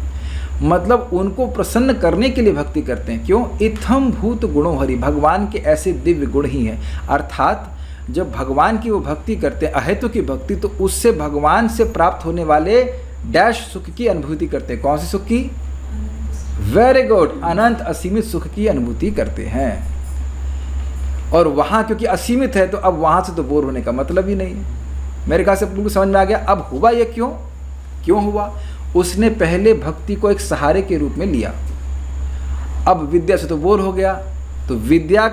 मतलब उनको प्रसन्न करने के लिए भक्ति करते हैं। क्यों? इत्थम भूत गुणो हरि, भगवान के ऐसे दिव्य गुण ही हैं। अर्थात जब भगवान की वो भक्ति करते हैं, अहेतुक की भक्ति, तो उससे भगवान से प्राप्त होने वाले डैश सुख की अनुभूति करते हैं। कौन सी सुख की? वेरी गुड, अनंत असीमित सुख की अनुभूति करते हैं। और वहाँ क्योंकि असीमित है, तो अब वहाँ से तो बोर होने का मतलब ही नहीं है। मेरे ख्याल से बिल्कुल समझ में आ गया। अब हुआ ये क्यों हुआ? उसने पहले भक्ति को एक सहारे के रूप में लिया। अब विद्या से तो बोर हो गया, तो विद्या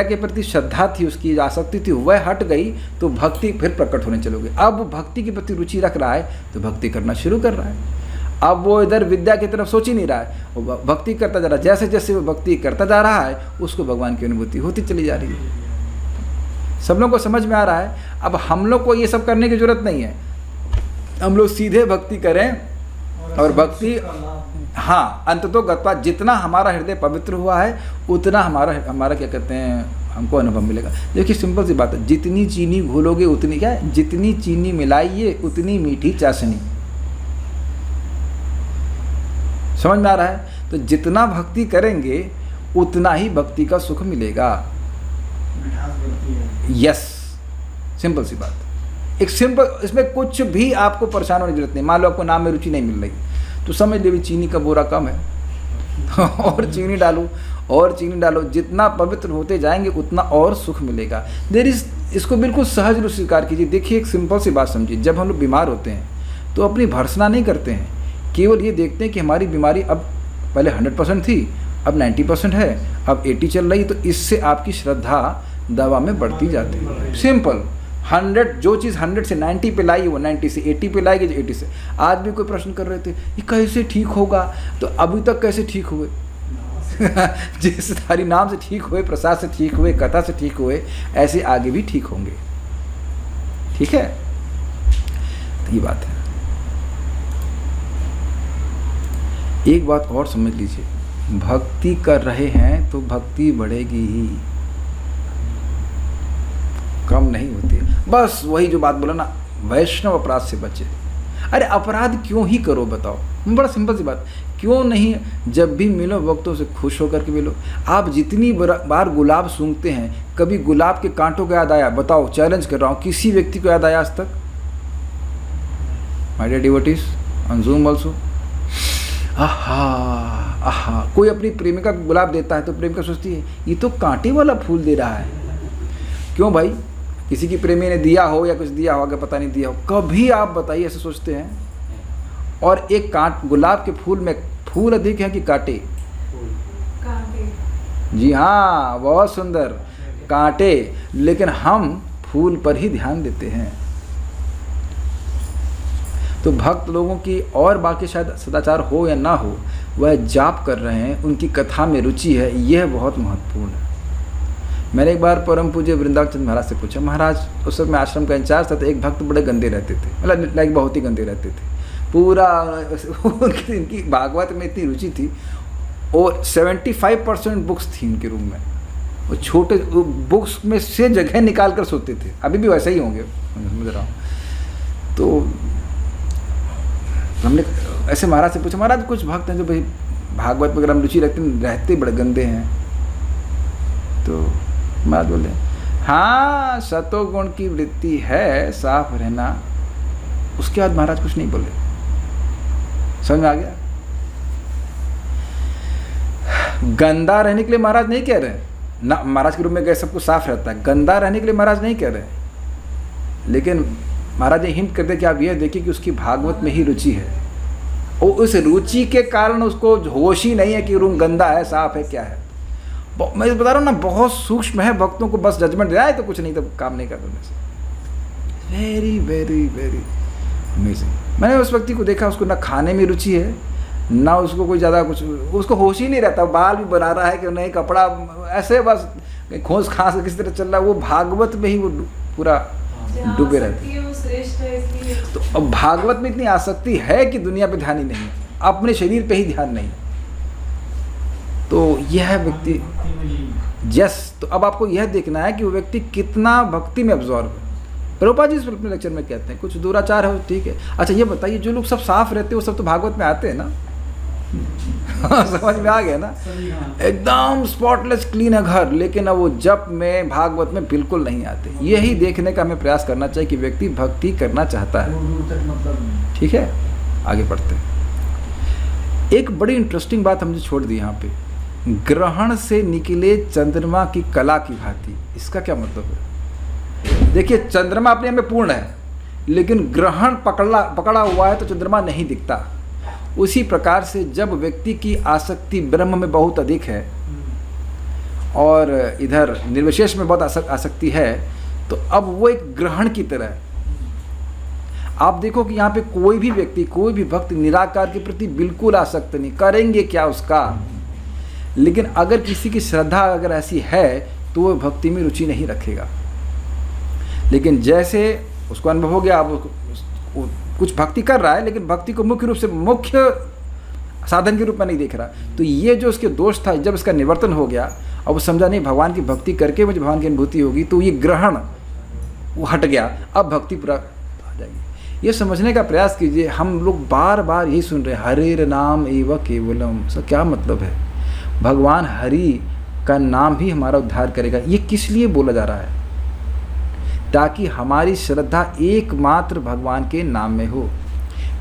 के प्रति श्रद्धा थी, उसकी आसक्ति थी, वह हट गई, तो भक्ति फिर प्रकट होने चलोगे। अब भक्ति के प्रति रुचि रख रहा है, तो भक्ति करना शुरू कर रहा है। अब वो इधर विद्या की तरफ सोच ही नहीं रहा है, वो भक्ति करता जा रहा है। जैसे जैसे वो भक्ति करता जा रहा है, उसको भगवान की अनुभूति होती चली जा रही है। सब लोगों को समझ में आ रहा है। अब हम लोग को ये सब करने की जरूरत नहीं है, हम लोग सीधे भक्ति करें और भक्ति, हाँ, अंततो गत्वा, जितना हमारा हृदय पवित्र हुआ है उतना हमारा क्या कहते हैं, हमको अनुभव मिलेगा। देखिए सिंपल सी बात है, जितनी चीनी घोलोगे उतनी क्या है, जितनी चीनी मिलाइए उतनी मीठी चाशनी। समझ में आ रहा है? तो जितना भक्ति करेंगे उतना ही भक्ति का सुख मिलेगा। यस, सिंपल सी बात। एक सिंपल, इसमें कुछ भी आपको परेशान होने की जरूरत नहीं। मान लो आपको नाम में रुचि नहीं मिल रही, तो समझ लीजिए चीनी का बोरा कम है और चीनी डालो, जितना पवित्र होते जाएंगे उतना और सुख मिलेगा। इसको बिल्कुल सहज रूप स्वीकार कीजिए। देखिए एक सिंपल सी बात समझिए, जब हम लोग बीमार होते हैं तो अपनी भर्त्सना नहीं करते हैं, केवल ये देखते हैं कि हमारी बीमारी अब पहले 100% थी, अब 90% है, अब 80 चल रही, तो इससे आपकी श्रद्धा दवा में बढ़ती जाती है। सिंपल, 100, जो चीज़ 100 से 90 पे लाई वो 90 से 80 पे लाएगी, जो 80 से। आज भी कोई प्रश्न कर रहे थे, ये कैसे ठीक होगा? तो अभी तक कैसे ठीक हुए? जिस हरि नाम से ठीक हुए, प्रसाद से ठीक हुए, कथा से ठीक हुए, ऐसे आगे भी ठीक होंगे। ठीक है, तो ये बात है। एक बात और समझ लीजिए, भक्ति कर रहे हैं तो भक्ति बढ़ेगी ही, कम नहीं होती। बस वही जो बात बोला ना, वैष्णव अपराध से बचे। अरे अपराध क्यों ही करो बताओ? बड़ा सिंपल सी बात, क्यों नहीं? जब भी मिलो भक्तों से खुश होकर के मिलो। आप जितनी बार गुलाब सूंघते हैं, कभी गुलाब के कांटों को याद आया? बताओ, चैलेंज कर रहा हूँ, किसी व्यक्ति को याद आया आज तक? My dear devotees on Zoom also. आहा, कोई अपनी प्रेमिका को गुलाब देता है तो प्रेमिका सोचती है ये तो कांटे वाला फूल दे रहा है। क्यों भाई? किसी की प्रेमी ने दिया हो या कुछ दिया हो, पता नहीं दिया हो, कभी आप बताइए ऐसे सोचते हैं? और एक गुलाब के फूल में फूल अधिक है कि कांटे? जी हाँ, बहुत सुंदर, कांटे। लेकिन हम फूल पर ही ध्यान देते हैं। तो भक्त लोगों की, और बाकी शायद सदाचार हो या ना हो, वह जाप कर रहे हैं, उनकी कथा में रुचि है, यह बहुत महत्वपूर्ण है। मैंने एक बार परम पूज्य वृंदावन चंद्र महाराज से पूछा, महाराज उस वक्त मैं आश्रम का इंचार्ज था, तो एक भक्त बड़े गंदे रहते थे, मतलब लाइक बहुत ही गंदे रहते थे, पूरा इनकी भागवत में इतनी रुचि थी, और 75% बुक्स थी उनके रूम में, वो छोटे बुक्स में से जगह निकाल कर सोते थे, अभी भी वैसे ही होंगे समझ रहा हूँ। तो हमने ऐसे महाराज से पूछा, महाराज कुछ भक्त हैं जो भाई भागवत वगैरह में रुचि रहते बड़े गंदे हैं। तो महाराज बोले हाँ सतोगुण की वृत्ति है, साफ रहना। उसके बाद महाराज कुछ नहीं बोले। समझ में आ गया? गंदा रहने के लिए महाराज नहीं कह रहे ना, महाराज के रूप में गए सब कुछ साफ रहता है, गंदा रहने के लिए महाराज नहीं कह रहे। लेकिन महाराज ये हिंट करते कि आप ये देखिए कि उसकी भागवत में ही रुचि है, और उस रुचि के कारण उसको होश ही नहीं है कि रूम गंदा है साफ है क्या है। मैं बता रहा हूँ ना, बहुत सूक्ष्म है। भक्तों को बस जजमेंट दिया है तो कुछ नहीं, तो काम नहीं कर देने से। Very very very amazing. मैंने उस व्यक्ति को देखा, उसको ना खाने में रुचि है ना उसको कोई ज़्यादा कुछ, उसको होश ही नहीं रहता। बाल भी बना रहा है कि नहीं, कपड़ा ऐसे बस खोस खास किसी तरह चल रहा है। वो भागवत में ही वो पूरा डूबे रहते हैं। तो अब भागवत में इतनी आसक्ति है कि दुनिया पे ध्यान ही नहीं है, अपने शरीर पे ही ध्यान नहीं। तो यह व्यक्ति तो अब आपको यह देखना है कि वो व्यक्ति कितना भक्ति में अब्जॉर्व है। प्रभुपाद जी अपने लेक्चर में कहते हैं कुछ दुराचार हो, ठीक है। अच्छा ये बताइए, जो लोग सब साफ रहते हैं वो सब तो भागवत में आते हैं ना? समझ में आ गया ना? एकदम स्पॉटलेस क्लीन है घर, लेकिन अब वो जप में भागवत में बिल्कुल नहीं आते। यही देखने का हमें प्रयास करना चाहिए कि व्यक्ति भक्ति करना चाहता है। ठीक है, आगे बढ़ते हैं। एक बड़ी इंटरेस्टिंग बात हमने छोड़ दी यहाँ पे, ग्रहण से निकले चंद्रमा की कला की भांति। इसका क्या मतलब है? देखिए चंद्रमा अपने में पूर्ण है, लेकिन ग्रहण पकड़ा हुआ है तो चंद्रमा नहीं दिखता। उसी प्रकार से जब व्यक्ति की आसक्ति ब्रह्म में बहुत अधिक है और इधर निर्विशेष में बहुत आसक्ति है, तो अब वो एक ग्रहण की तरह है। आप देखो कि यहाँ पे कोई भी व्यक्ति, कोई भी भक्त निराकार के प्रति बिल्कुल आसक्त नहीं, करेंगे क्या उसका। लेकिन अगर किसी की श्रद्धा अगर ऐसी है तो वो भक्ति में रुचि नहीं रखेगा। लेकिन जैसे उसको अनुभव हो गया, अब कुछ भक्ति कर रहा है, लेकिन भक्ति को मुख्य रूप से मुख्य साधन के रूप में नहीं देख रहा। तो ये जो उसके दोष था, जब इसका निवर्तन हो गया, अब वो समझा नहीं भगवान की भक्ति करके मुझे भगवान की अनुभूति होगी, तो ये ग्रहण वो हट गया, अब भक्ति पूरा आ जाएगी। ये समझने का प्रयास कीजिए। हम लोग बार बार यही सुन रहे हैं, हरे नाम एव केवलम। सर क्या मतलब है? भगवान हरि का नाम ही हमारा उद्धार करेगा। ये किस लिए बोला जा रहा है? ताकि हमारी श्रद्धा एकमात्र भगवान के नाम में हो।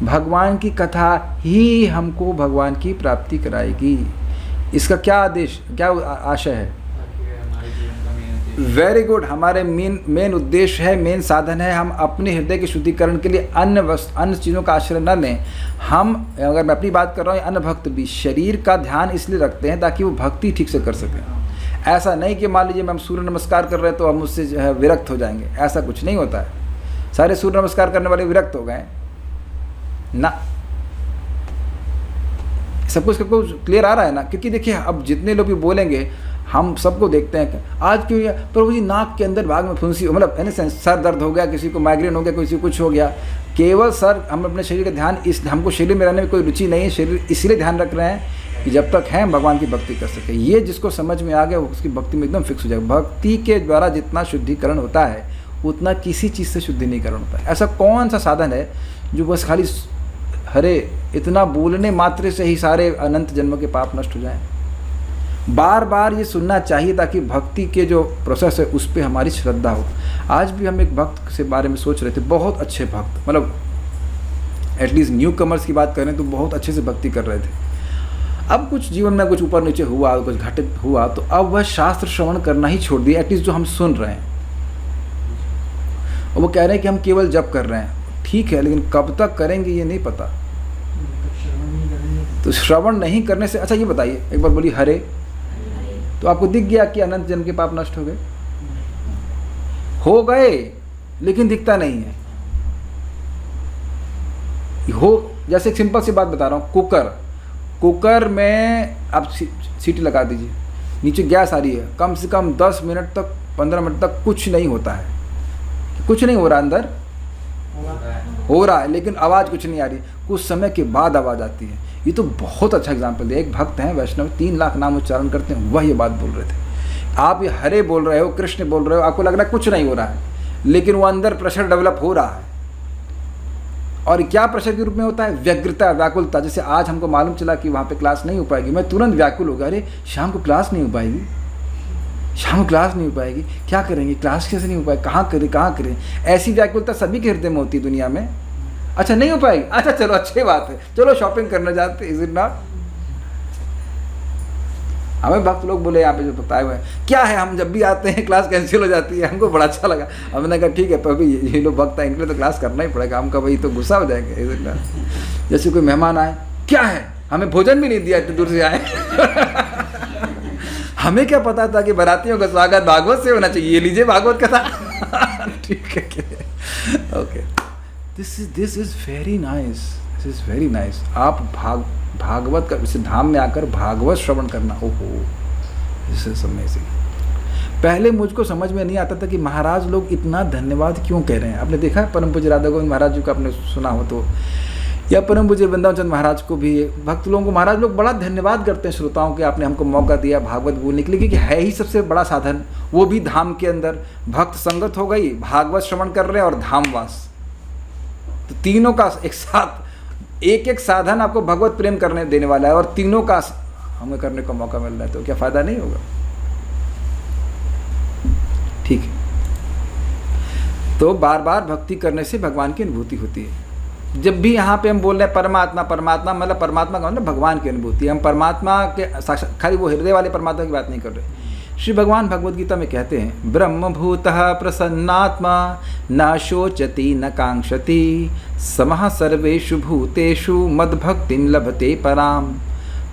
भगवान की कथा ही हमको भगवान की प्राप्ति कराएगी। इसका क्या आदेश, क्या आशय है? Very good. हमारे मेन उद्देश्य है, मेन साधन है, हम अपने हृदय के शुद्धिकरण के लिए अन्य चीज़ों का आश्रय न लें। हम, अगर मैं अपनी बात कर रहा हूँ, अन्य भक्त भी शरीर का ध्यान इसलिए रखते हैं ताकि वो भक्ति ठीक से कर सकें। ऐसा नहीं कि मान लीजिए हम सूर्य नमस्कार कर रहे हैं तो हम उससे जो है विरक्त हो जाएंगे, ऐसा कुछ नहीं होता है। सारे सूर्य नमस्कार करने वाले विरक्त हो गए ना? सब कुछ क्लियर आ रहा है ना? क्योंकि देखिए अब जितने लोग भी बोलेंगे, हम सबको देखते हैं कि आज क्यों प्रभु जी नाक के अंदर भाग में फुंसी, मतलब इन सेंस सर दर्द हो गया, किसी को माइग्रेन हो गया, किसी को कुछ हो गया। केवल सर हम अपने शरीर का ध्यान, हमको शरीर में रहने में कोई रुचि नहीं है, शरीर इसलिए ध्यान रख रहे हैं कि जब तक हैं भगवान की भक्ति कर सके। ये जिसको समझ में आ गया उसकी भक्ति में एकदम फिक्स हो जाएगा। भक्ति के द्वारा जितना शुद्धिकरण होता है उतना किसी चीज़ से शुद्धिकरण होता है। ऐसा कौन सा साधन है जो बस खाली हरे इतना बोलने मात्र से ही सारे अनंत जन्मों के पाप नष्ट हो जाएं? बार बार ये सुनना चाहिए ताकि भक्ति के जो प्रोसेस है उस पर हमारी श्रद्धा हो। आज भी हम एक भक्त से बारे में सोच रहे थे, बहुत अच्छे भक्त, मतलब एटलीस्ट न्यू कमर्स की बात करें तो बहुत अच्छे से भक्ति कर रहे थे। अब कुछ जीवन में कुछ ऊपर नीचे हुआ, कुछ घटित हुआ, तो अब वह शास्त्र श्रवण करना ही छोड़ दिया, एटलीस्ट जो हम सुन रहे हैं। और वो कह रहे हैं कि हम केवल जप कर रहे हैं। ठीक है, लेकिन कब तक करेंगे ये नहीं पता। तो श्रवण नहीं करने से, अच्छा ये बताइए, एक बार बोली हरे, तो आपको दिख गया कि अनंत जन्म के पाप नष्ट हो गए, लेकिन दिखता नहीं है। जैसे एक सिंपल सी बात बता रहा हूँ, कुकर में आप सीटी लगा दीजिए, नीचे गैस आ रही है, कम से कम 10 मिनट तक 15 मिनट तक कुछ नहीं होता है, कुछ नहीं हो रहा, अंदर हो रहा है लेकिन आवाज़ कुछ नहीं आ रही। कुछ समय के बाद आवाज़ आती है। ये तो बहुत अच्छा एग्जाम्पल है। एक भक्त हैं वैष्णव, 3 लाख नाम उच्चारण करते हैं, वह ये बात बोल रहे थे आप ये हरे बोल रहे हो, कृष्ण बोल रहे हो, आपको लग रहा है कुछ नहीं हो रहा है, लेकिन वो अंदर प्रेशर डेवलप हो रहा है। और क्या प्रेशर के रूप में होता है? व्यग्रता, व्याकुलता। जैसे आज हमको मालूम चला कि वहाँ पे क्लास नहीं हो पाएगी, मैं तुरंत व्याकुल हो गया, अरे शाम को क्लास नहीं हो पाएगी, शाम को क्लास नहीं हो पाएगी, क्या करेंगे, क्लास कैसे नहीं हो पाएगी, कहाँ करें कहाँ करें। ऐसी व्याकुलता सभी के हृदय में होती है दुनिया में। अच्छा नहीं हो पाएगी, अच्छा चलो अच्छी बात है, चलो शॉपिंग करने जाते, इज इट नॉट? हमें भक्त लोग बोले यहाँ पे जो बताए हुए हैं, क्या है हम जब भी आते हैं क्लास कैंसिल हो जाती है, हमको बड़ा अच्छा लगा। हमने कहा ठीक है, पर अभी ये लोग भक्त है, इनके लिए तो क्लास करना ही पड़ेगा। हम कहा भाई तो गुस्सा हो जाएंगे। जैसे कोई मेहमान आए, क्या है, हमें भोजन भी नहीं दिया, इतनी दूर से आए। हमें क्या पता था कि बारातियों का स्वागत भागवत से होना चाहिए, ये लीजिए भागवत कथा। ठीक है, okay, this is very nice, this is very nice. आप भागवत का इस धाम में आकर भागवत श्रवण करना, ओहो, दिस इज अमेजिंग। पहले मुझको समझ में नहीं आता था कि महाराज लोग इतना धन्यवाद क्यों कह रहे हैं। आपने देखा है परम पूज्य राधा गोविंद महाराज जी का आपने सुना हो तो, या परम पूज्य वृंदावन चंद्र महाराज को भी, भक्त लोगों को महाराज लोग बड़ा धन्यवाद करते हैं श्रोताओं के, आपने हमको मौका दिया भागवत बोलने के लिए, क्योंकि है ही सबसे बड़ा साधन, वो भी धाम के अंदर। भक्त संगत हो गई, भागवत श्रवण कर रहे हैं और धामवास, तो तीनों का एक साथ, एक एक साधन आपको भगवत प्रेम करने देने वाला है, और तीनों का हमें करने का मौका मिल रहा है, तो क्या फायदा नहीं होगा? ठीक है, तो बार बार भक्ति करने से भगवान की अनुभूति होती है। जब भी यहाँ पे हम बोल रहे हैं परमात्मा, परमात्मा मतलब परमात्मा का मतलब भगवान की अनुभूति। हम परमात्मा के साक्षात, खाली वो हृदय वाले परमात्मा की बात नहीं कर रहे। श्री भगवान भगवद गीता में कहते हैं, ब्रह्मभूतः प्रसन्नात्मा न शोचति न कांक्षति समः सर्वेषु भूतेषु मद्भक्तिं लभते पराम।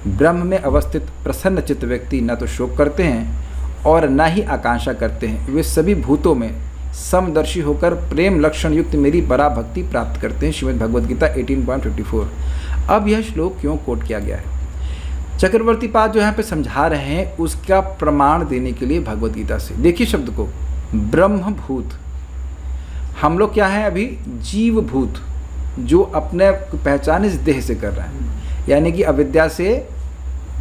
ब्रह्म में अवस्थित प्रसन्न चित्त व्यक्ति न तो शोक करते हैं और न ही आकांक्षा करते हैं, वे सभी भूतों में समदर्शी होकर प्रेम लक्षण युक्त मेरी परा भक्ति प्राप्त करते हैं। श्रीमद् भगवद गीता 18.54। अब यह श्लोक क्यों कोट किया गया है? चक्रवर्ती पाद जो यहाँ पे समझा रहे हैं उसका प्रमाण देने के लिए भगवद गीता से। देखिए शब्द को, ब्रह्मभूत, हम लोग क्या है अभी? जीवभूत, जो अपने पहचान इस देह से कर रहा है, यानी कि अविद्या से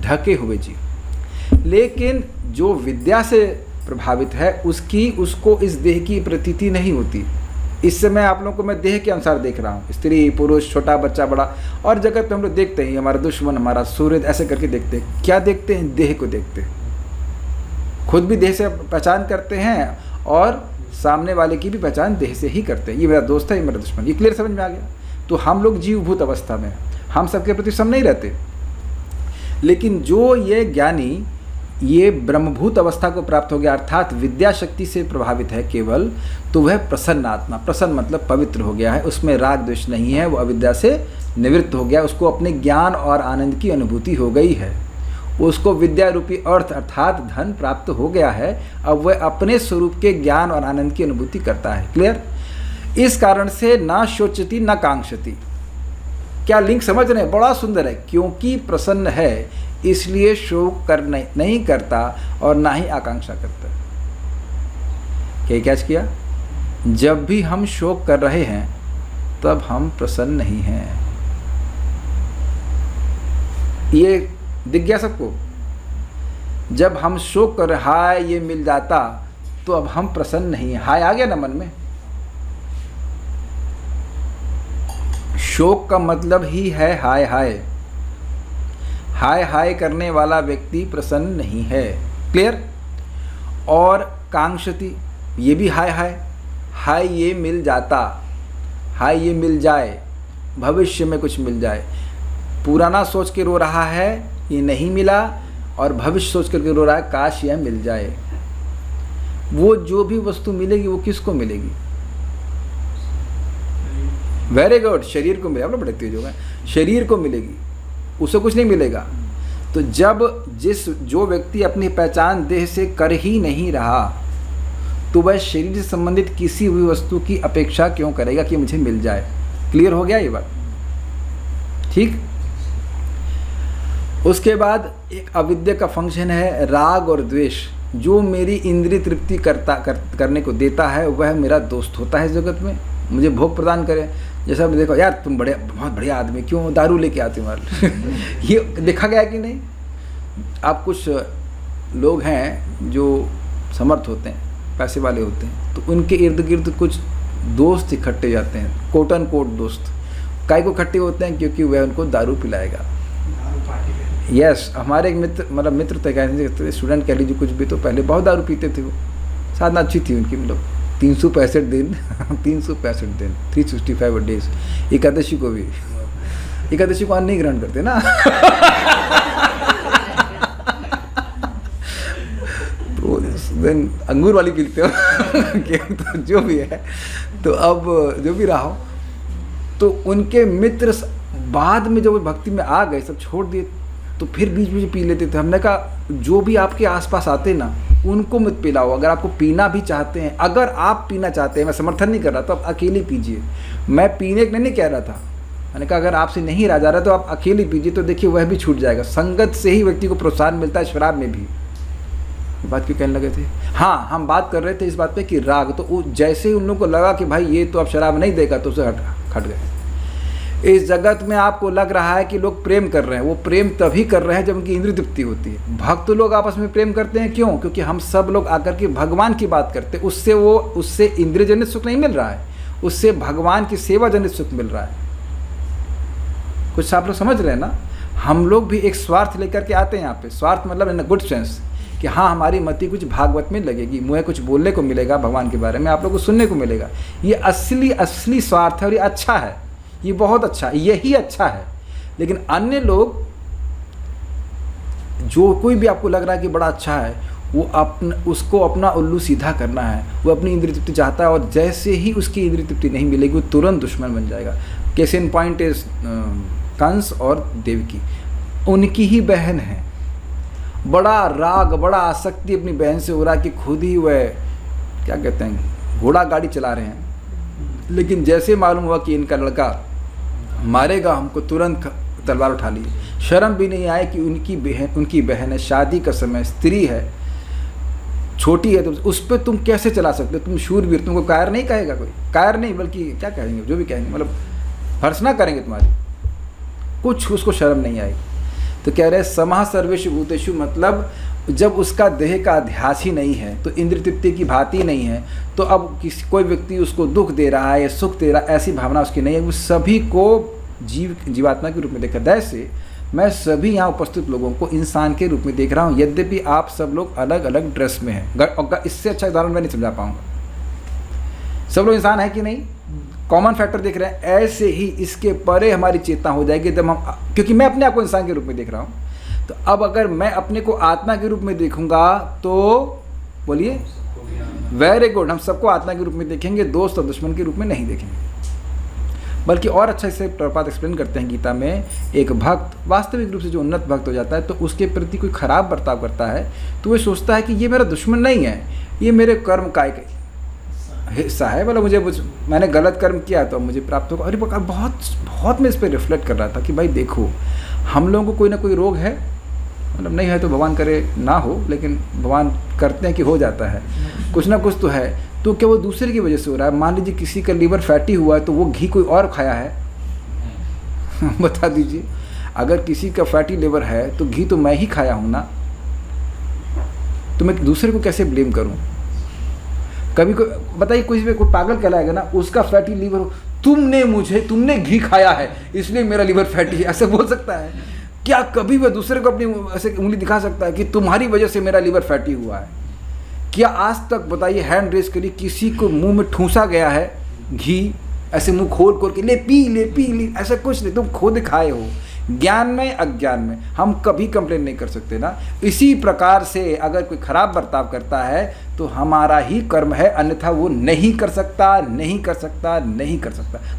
ढके हुए जीव। लेकिन जो विद्या से प्रभावित है उसको इस देह की प्रतीति नहीं होती। इस समय आप लोगों को मैं देह के अनुसार देख रहा हूँ, स्त्री पुरुष छोटा बच्चा बड़ा, और जगत में हम लोग देखते हैं हमारा दुश्मन हमारा सूर्य, ऐसे करके देखते हैं। क्या देखते हैं? देह को देखते हैं। खुद भी देह से पहचान करते हैं और सामने वाले की भी पहचान देह से ही करते हैं। ये मेरा दोस्त है, ये मेरा दुश्मन, ये क्लियर समझ में आ गया? तो हम लोग जीवभूत अवस्था में, हम सबके प्रति सम नहीं रहते। लेकिन जो ये ज्ञानी ये ब्रह्मभूत अवस्था को प्राप्त हो गया, अर्थात विद्या शक्ति से प्रभावित है केवल, तो वह प्रसन्न आत्मा, प्रसन्न मतलब पवित्र हो गया है, उसमें राग द्वेष नहीं है, वो अविद्या से निवृत्त हो गया, उसको अपने ज्ञान और आनंद की अनुभूति हो गई है, उसको विद्या रूपी अर्थ अर्थात धन प्राप्त हो गया है। अब वह अपने स्वरूप के ज्ञान और आनंद की अनुभूति करता है। क्लियर? इस कारण से ना शोचती ना कांक्षती। क्या लिंक समझ रहे हैं? बड़ा सुंदर है। क्योंकि प्रसन्न है इसलिए शोक कर नहीं करता और ना ही आकांक्षा करता। क्या कैच किया? जब भी हम शोक कर रहे हैं तब हम प्रसन्न नहीं हैं। ये दिख गया सबको? जब हम शोक कर रहे, हाय ये मिल जाता, तो अब हम प्रसन्न नहीं हैं। हाय आ गया ना मन में? शोक का मतलब ही है हाय हाय। हाय हाय करने वाला व्यक्ति प्रसन्न नहीं है। क्लियर? और कांक्षति, ये भी हाय हाय, हाय ये मिल जाता, हाय ये मिल जाए, भविष्य में कुछ मिल जाए। पुराना सोच के रो रहा है ये नहीं मिला, और भविष्य सोच करके रो रहा है काश यह मिल जाए। वो जो भी वस्तु मिलेगी वो किसको मिलेगी? वेरी गुड, शरीर को मिलेगी। आप लोग बड़े तेज हो गए। शरीर को मिलेगी, उसे कुछ नहीं मिलेगा। तो जब जो व्यक्ति अपनी पहचान देह से कर ही नहीं रहा, तो वह शरीर से संबंधित किसी भी वस्तु की अपेक्षा क्यों करेगा कि मुझे मिल जाए? क्लियर हो गया ये बात? ठीक। उसके बाद एक अविद्या का फंक्शन है राग और द्वेष। जो मेरी इंद्रिय तृप्ति करने को देता है वह मेरा दोस्त होता है जगत में, मुझे भोग प्रदान करे। जैसा देखो यार तुम बहुत बढ़िया आदमी, क्यों दारू लेके आते हो? ये देखा गया कि नहीं? आप कुछ लोग हैं जो समर्थ होते हैं, पैसे वाले होते हैं, तो उनके इर्द गिर्द कुछ दोस्त इकट्ठे जाते हैं, कोट एंड कोट दोस्त। काय को इकट्ठे होते हैं? क्योंकि वह उनको दारू पिलाएगा। यस, हमारे एक मित्र, मतलब मित्र थे, कहते स्टूडेंट कह लीजिए, कुछ भी, तो पहले बहुत दारू पीते थे वो। साधना अच्छी थी उनकी, मतलब 365 दिन 365 दिन 365 डेज। एकादशी को भी, एकादशी को अन्न नहीं ग्रहण करते ना तो दिन अंगूर वाली पीते हो तो जो भी है, तो अब जो भी रहा हो, तो उनके मित्र बाद में जब वो भक्ति में आ गए, सब छोड़ दिए, तो फिर बीच बीच पी लेते थे। हमने कहा जो भी आपके आसपास आते ना, उनको मत पिलाओ। अगर आपको पीना भी चाहते हैं, अगर आप पीना चाहते हैं, मैं समर्थन नहीं कर रहा, तो आप अकेले पीजिए। मैं पीने के नहीं कह रहा था, मैंने कहा अगर आपसे नहीं रहा जा रहा तो आप अकेले पीजिए, तो देखिए वह भी छूट जाएगा। संगत से ही व्यक्ति को प्रोत्साहन मिलता है, शराब में भी। बात क्यों कहने लगे थे? हाँ, हम बात कर रहे थे इस बात पे कि राग, तो जैसे ही उन लोगों को लगा कि भाई ये तो अब शराब नहीं देगा, तो उसे हट गए। इस जगत में आपको लग रहा है कि लोग प्रेम कर रहे हैं, वो प्रेम तभी कर रहे हैं जब उनकी इंद्रिय तृप्ति होती है। भक्त लोग आपस में प्रेम करते हैं, क्यों? क्योंकि हम सब लोग आकर के भगवान की बात करते हैं, उससे इंद्रिय जनित सुख नहीं मिल रहा है, उससे भगवान की सेवा जनित सुख मिल रहा है। कुछ आप लोग समझ रहे हैं ना? हम लोग भी एक स्वार्थ लेकर के आते हैं यहाँ पे। स्वार्थ मतलब इन अ गुड सेंस कि हाँ, हमारी मति कुछ भागवत में लगेगी, मुझे कुछ बोलने को मिलेगा भगवान के बारे में, आप लोग को सुनने को मिलेगा। ये असली स्वार्थ है, और ये अच्छा है, ये बहुत अच्छा है, यही अच्छा है। लेकिन अन्य लोग, जो कोई भी आपको लग रहा है कि बड़ा अच्छा है, वो उसको अपना उल्लू सीधा करना है, वो अपनी इंद्रिय तृप्ति चाहता है, और जैसे ही उसकी इंद्रिय तृप्ति नहीं मिलेगी, वो तुरंत दुश्मन बन जाएगा। Case in point is Kansa और देवकी, उनकी ही बहन है। बड़ा राग, बड़ा आसक्ति अपनी बहन से हो रहा है कि खुद ही वह क्या कहते हैं, घोड़ा गाड़ी चला रहे हैं, लेकिन जैसे मालूम हुआ कि इनका लड़का मारेगा हमको, तुरंत तलवार उठा ली। शर्म भी नहीं आए कि उनकी बहन है, शादी का समय, स्त्री है, छोटी है, तो उस पर तुम कैसे चला सकते हो? तुम शूरवीर, तुमको कायर नहीं कहेगा कोई? कायर नहीं, बल्कि क्या कहेंगे, जो भी कहेंगे, मतलब भर्सना करेंगे तुम्हारी। कुछ उसको शर्म नहीं आई। तो कह रहे समः सर्वेषु भूतेषु, मतलब जब उसका देह का अध्यास ही नहीं है, तो इंद्रिय तृप्ति की भांति नहीं है, तो अब कोई व्यक्ति उसको दुख दे रहा है या सुख दे रहा है, ऐसी भावना उसकी नहीं है। वो सभी को जीवात्मा के रूप में देखा। जैसे मैं सभी यहाँ उपस्थित लोगों को इंसान के रूप में देख रहा हूँ, यद्यपि आप सब लोग अलग अलग ड्रेस में हैं। इससे अच्छा उदाहरण मैं नहीं समझा पाऊँगा। सब लोग इंसान है कि नहीं? कॉमन फैक्टर देख रहे हैं। ऐसे ही इसके परे हमारी चेतना हो जाएगी जब हम, क्योंकि मैं अपने आप को इंसान के रूप में देख रहा हूँ, तो अब अगर मैं अपने को आत्मा के रूप में देखूंगा तो बोलिए वेरी गुड, हम सबको आत्मा के रूप में देखेंगे, दोस्त और दुश्मन के रूप में नहीं देखेंगे। बल्कि और अच्छा इसे प्रभुपाद एक्सप्लेन करते हैं गीता में, एक भक्त वास्तविक रूप से जो उन्नत भक्त हो जाता है, तो उसके प्रति कोई खराब बर्ताव करता है तो वह सोचता है कि ये मेरा दुश्मन नहीं है, ये मेरे कर्म का एक हिस्सा है। मतलब मैंने गलत कर्म किया तो मुझे प्राप्त होगा। अरे बहुत मैं इस पर रिफ्लेक्ट कर रहा था कि भाई देखो, हम लोगों को कोई ना कोई रोग है, मतलब नहीं है तो भगवान करे ना हो, लेकिन भगवान करते हैं कि हो जाता है, कुछ ना कुछ तो है। तो क्या वो दूसरे की वजह से हो रहा है? मान लीजिए किसी का लीवर फैटी हुआ है, तो वो घी कोई और खाया है बता दीजिए। अगर किसी का फैटी लीवर है तो घी तो मैं ही खाया हूँ ना, तो मैं दूसरे को कैसे ब्लेम करूँ? कभी कोई बताइए, कोई पागल कहलाएगा ना, उसका फैटी लीवर हो, तुमने घी खाया है इसलिए मेरा लीवर फैटी है, ऐसे बोल सकता है क्या? कभी वह दूसरे को अपनी ऐसे उंगली दिखा सकता है कि तुम्हारी वजह से मेरा लीवर फैटी हुआ है? क्या आज तक बताइए, हैंड रेस करिए, किसी को मुंह में ठूंसा गया है घी, ऐसे मुंह खोल के ले पी, ऐसा कुछ नहीं, तुम खुद खाए हो। ज्ञान में अज्ञान में हम कभी कंप्लेन नहीं कर सकते ना। इसी प्रकार से अगर कोई खराब बर्ताव करता है तो हमारा ही कर्म है, अन्यथा वो नहीं कर सकता,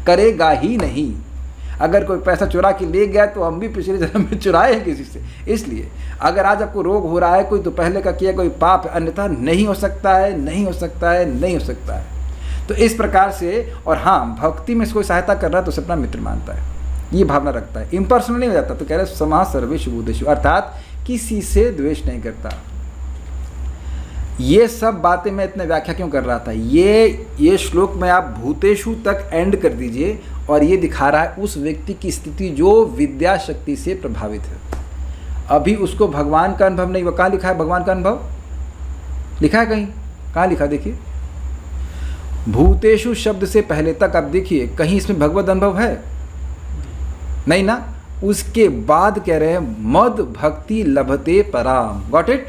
करेगा ही नहीं। अगर कोई पैसा चुरा के ले गया तो हम भी पिछले जन्म में चुराए हैं किसी से। इसलिए अगर आज आपको रोग हो रहा है, कोई तो पहले का किया कोई पाप है, अन्यथा नहीं हो सकता है। तो इस प्रकार से, और हाँ, भक्ति में कोई सहायता कर रहा है तो उसे अपना मित्र मानता है, ये भावना रखता है, इम्पर्सनल नहीं हो जाता। तो कह रहे समः सर्वेषु भूतेषु, अर्थात किसी से द्वेष नहीं करता। ये सब बातें मैं इतने व्याख्या क्यों कर रहा था? ये श्लोक में आप भूतेषु तक एंड कर दीजिए, और ये दिखा रहा है उस व्यक्ति की स्थिति जो विद्या शक्ति से प्रभावित है। अभी उसको भगवान का अनुभव नहीं हुआ। कहाँ लिखा है भगवान का अनुभव? लिखा है कहीं? कहाँ लिखा? देखिए, भूतेषु शब्द से पहले तक आप देखिए, कहीं इसमें भगवत अनुभव है? नहीं ना। उसके बाद कह रहे हैं मद भक्ति लभते पराम। Got it?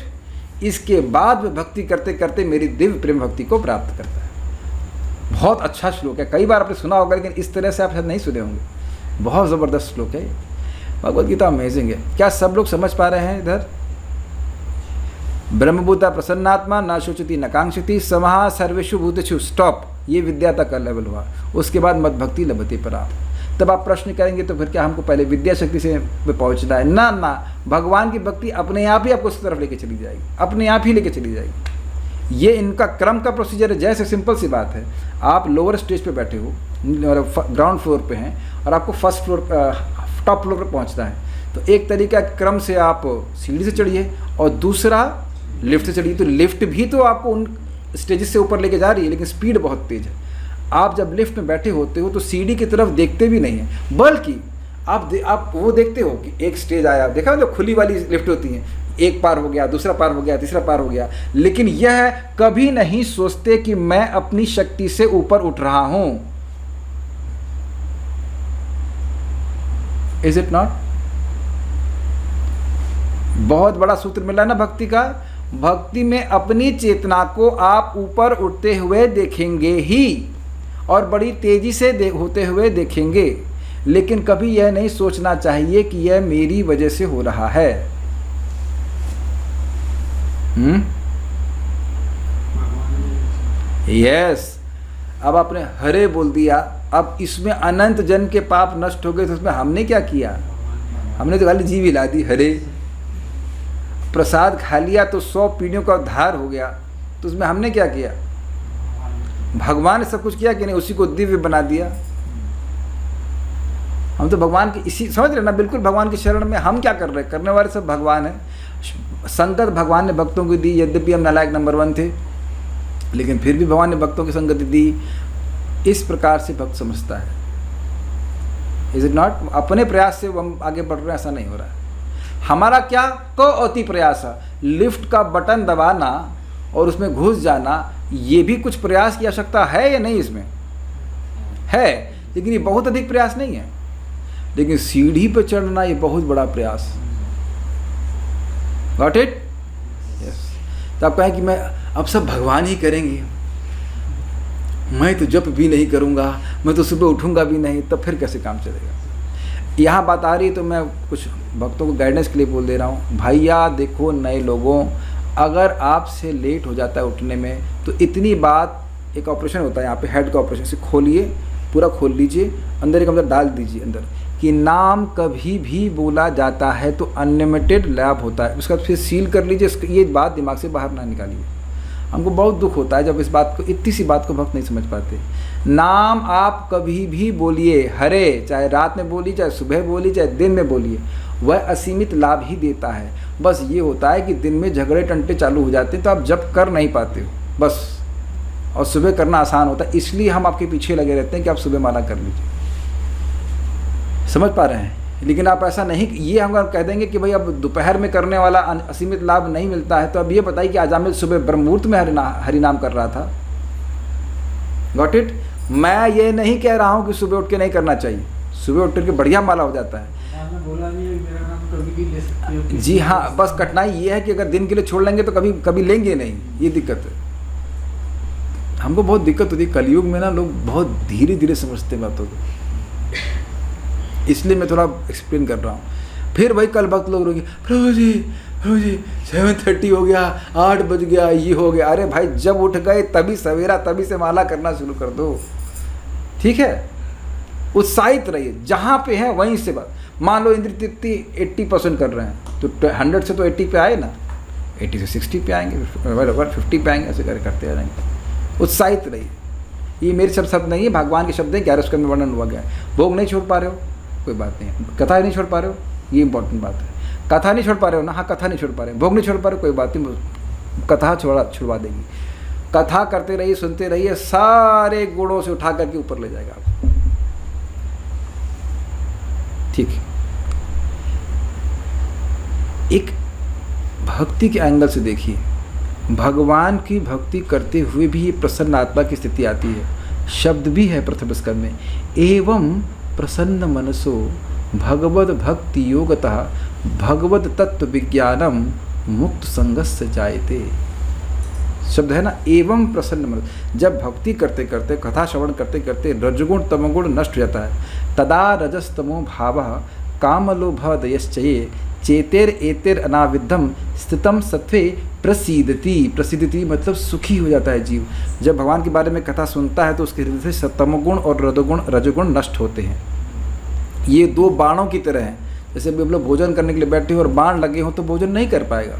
इसके बाद में भक्ति करते करते मेरी दिव्य प्रेम भक्ति को प्राप्त करता है। बहुत अच्छा श्लोक है, कई बार आपने सुना होगा, लेकिन इस तरह से आप शायद नहीं सुने होंगे। बहुत ज़बरदस्त श्लोक है, भगवद गीता अमेजिंग है। क्या सब लोग समझ पा रहे हैं? इधर ब्रह्मभूता प्रसन्नात्मा न शोचति न कांक्षति समहा सर्वेषु भूतेषु। स्टॉप। ये विद्या तक का लेवल हुआ। उसके बाद मद भक्ति लभते पराम। तब आप प्रश्न करेंगे तो फिर क्या हमको पहले विद्या शक्ति से पहुंचना है? ना ना, भगवान की भक्ति अपने आप ही आपको उस तरफ लेके चली जाएगी, अपने आप ही लेके चली जाएगी। ये इनका क्रम का प्रोसीजर है। जैसे सिंपल सी बात है, आप लोअर स्टेज पे बैठे हो, ग्राउंड फ्लोर पे हैं और आपको फर्स्ट फ्लोर टॉप फ्लोर पर पहुंचना है, तो एक तरीका क्रम से आप सीढ़ी से चढ़िए और दूसरा लिफ्ट से चढ़िए। तो लिफ्ट भी तो आपको उन स्टेजेस से ऊपर लेके जा रही है, लेकिन स्पीड बहुत तेज है। आप जब लिफ्ट में बैठे होते हो तो सीढ़ी की तरफ देखते भी नहीं हैं, बल्कि आप वो देखते हो कि एक स्टेज आया, देखा जो खुली वाली लिफ्ट होती है, एक पार हो गया, दूसरा पार हो गया, तीसरा पार हो गया, लेकिन यह कभी नहीं सोचते कि मैं अपनी शक्ति से ऊपर उठ रहा हूं। Is it not? बहुत बड़ा सूत्र मिला ना भक्ति का। भक्ति में अपनी चेतना को आप ऊपर उठते हुए देखेंगे ही, और बड़ी तेजी से होते हुए देखेंगे, लेकिन कभी यह नहीं सोचना चाहिए कि यह मेरी वजह से हो रहा है। यस। अब आपने हरे बोल दिया, अब इसमें अनंत जन के पाप नष्ट हो गए, तो उसमें हमने क्या किया? हमने तो खाली जीव हिला दी हरे। प्रसाद खा लिया तो 100 पीढ़ियों का उद्धार हो गया, तो उसमें हमने क्या किया? भगवान ने सब कुछ किया कि नहीं? उसी को दिव्य बना दिया। हम तो भगवान की इसी, समझ रहे ना, बिल्कुल भगवान की शरण में। हम क्या कर रहे हैं? करने वाले सब भगवान है। संगत भगवान ने भक्तों को दी, यद्यपि हम नालायक नंबर 1 थे, लेकिन फिर भी भगवान ने भक्तों की संगति दी। इस प्रकार से भक्त समझता है। Is it not? अपने प्रयास से हम आगे बढ़ रहे हैं, ऐसा नहीं हो रहा है। हमारा क्या अति प्रयास है? लिफ्ट का बटन दबाना और उसमें घुस जाना, ये भी कुछ प्रयास की आवश्यकता है या नहीं? इसमें है, लेकिन ये बहुत अधिक प्रयास नहीं है। लेकिन सीढ़ी पर चढ़ना ये बहुत बड़ा प्रयास। Got it? यस। तो आप कहें कि मैं अब सब भगवान ही करेंगे, मैं तो जप भी नहीं करूँगा, मैं तो सुबह उठूँगा भी नहीं, तब फिर कैसे काम चलेगा? यहाँ बात आ रही है तो मैं कुछ भक्तों को गाइडेंस के लिए बोल दे रहा हूँ। भैया देखो, नए लोगों, अगर आपसे लेट हो जाता है उठने में, तो इतनी बात, एक ऑपरेशन होता है यहाँ पे, हेड का ऑपरेशन, से खोलिए, पूरा खोल लीजिए, अंदर एक अंदर डाल दीजिए अंदर, कि नाम कभी भी बोला जाता है तो अनलिमिटेड लाभ होता है। उसका फिर सील कर लीजिए। ये बात दिमाग से बाहर ना निकालिए। हमको बहुत दुख होता है जब इस बात को, इतनी सी बात को भक्त नहीं समझ पाते। नाम आप कभी भी बोलिए, हरे, चाहे रात में बोलिए, चाहे सुबह बोलिए, चाहे दिन में बोलिए, वह असीमित लाभ ही देता है। बस ये होता है कि दिन में झगड़े टंटे चालू हो जाते हैं, तो आप जब कर नहीं पाते हो बस, और सुबह करना आसान होता है, इसलिए हम आपके पीछे लगे रहते हैं कि आप सुबह माला कर लीजिए। समझ पा रहे हैं? लेकिन आप ऐसा नहीं, ये हम कह देंगे कि भाई अब दोपहर में करने वाला असीमित लाभ नहीं मिलता है, तो अब ये बताइए कि आजामिल सुबह ब्रह्ममुहूर्त में हरिनाम कर रहा था। Got it? मैं ये नहीं कह रहा हूँ कि सुबह उठ के नहीं करना चाहिए, सुबह उठ के बढ़िया माला हो जाता है। जी हाँ, बस कठिनाई ये है कि अगर दिन के लिए छोड़ लेंगे तो कभी कभी लेंगे नहीं, ये दिक्कत है। हमको बहुत दिक्कत होती है कलयुग में ना, लोग बहुत धीरे धीरे समझते हैं बातों को, इसलिए मैं थोड़ा एक्सप्लेन कर रहा हूँ। फिर भाई कल वक्त लोग रोगे, प्रभु जी 7:30 हो गया, 8 बज गया, ये हो गया। अरे भाई जब उठ गए तभी सवेरा, तभी से माला करना शुरू कर दो, ठीक है? उत्साहित रहिए, जहाँ पे है वहीं से बात। मान लो इंद्र तृप्ति 80% कर रहे हैं, तो 100 से तो 80 पे आए ना, 80 से 60 पे आएंगे, 50 पे आएंगे, ऐसे करते रहेंगे। उत्साहित रहिए। ये मेरे शब्द नहीं है, भगवान के शब्द हैं, 11 स्कंद में वर्णन हुआ गया है। भोग नहीं छोड़ पा रहे हो, कोई बात नहीं है। कथा नहीं छोड़ पा रहे हो, ये इंपॉर्टेंट बात है। कथा नहीं छोड़ पा रहे हो ना, हाँ कथा नहीं छोड़ पा रहे हो, भोग नहीं छोड़ पा रहे हो, कोई बात नहीं, कथा छुड़वा देगी। कथा करते रहिए, सुनते रहिए, सारे गुणों से उठा करके ऊपर ले जाएगा आपको, ठीक है? एक भक्ति के एंगल से देखिए, भगवान की भक्ति करते हुए भी ये प्रसन्न आत्मा की स्थिति आती है। शब्द भी है प्रथम स्कंद में, एवं प्रसन्न मनसो भगवद भक्ति योगतः भगवद तत्व विज्ञानम मुक्त संगस्य जायते। शब्द है ना, एवं प्रसन्न मन। जब भक्ति करते करते, कथा श्रवण करते करते रजगुण तमगुण नष्ट हो जाता है, तदा रजस्तमो भाव कामलोभ दयश्चये चेतेर एतेर अनाविद्धम स्थितम सत्वे प्रसीदति। प्रसीदति मतलब सुखी हो जाता है जीव। जब भगवान के बारे में कथा सुनता है तो उसके हृदय से तमगुण और रजगुण नष्ट होते हैं। ये दो बाणों की तरह हैं। जैसे अभी हम लोग भोजन करने के लिए बैठे हो और बाण लगे हो तो भोजन नहीं कर पाएगा,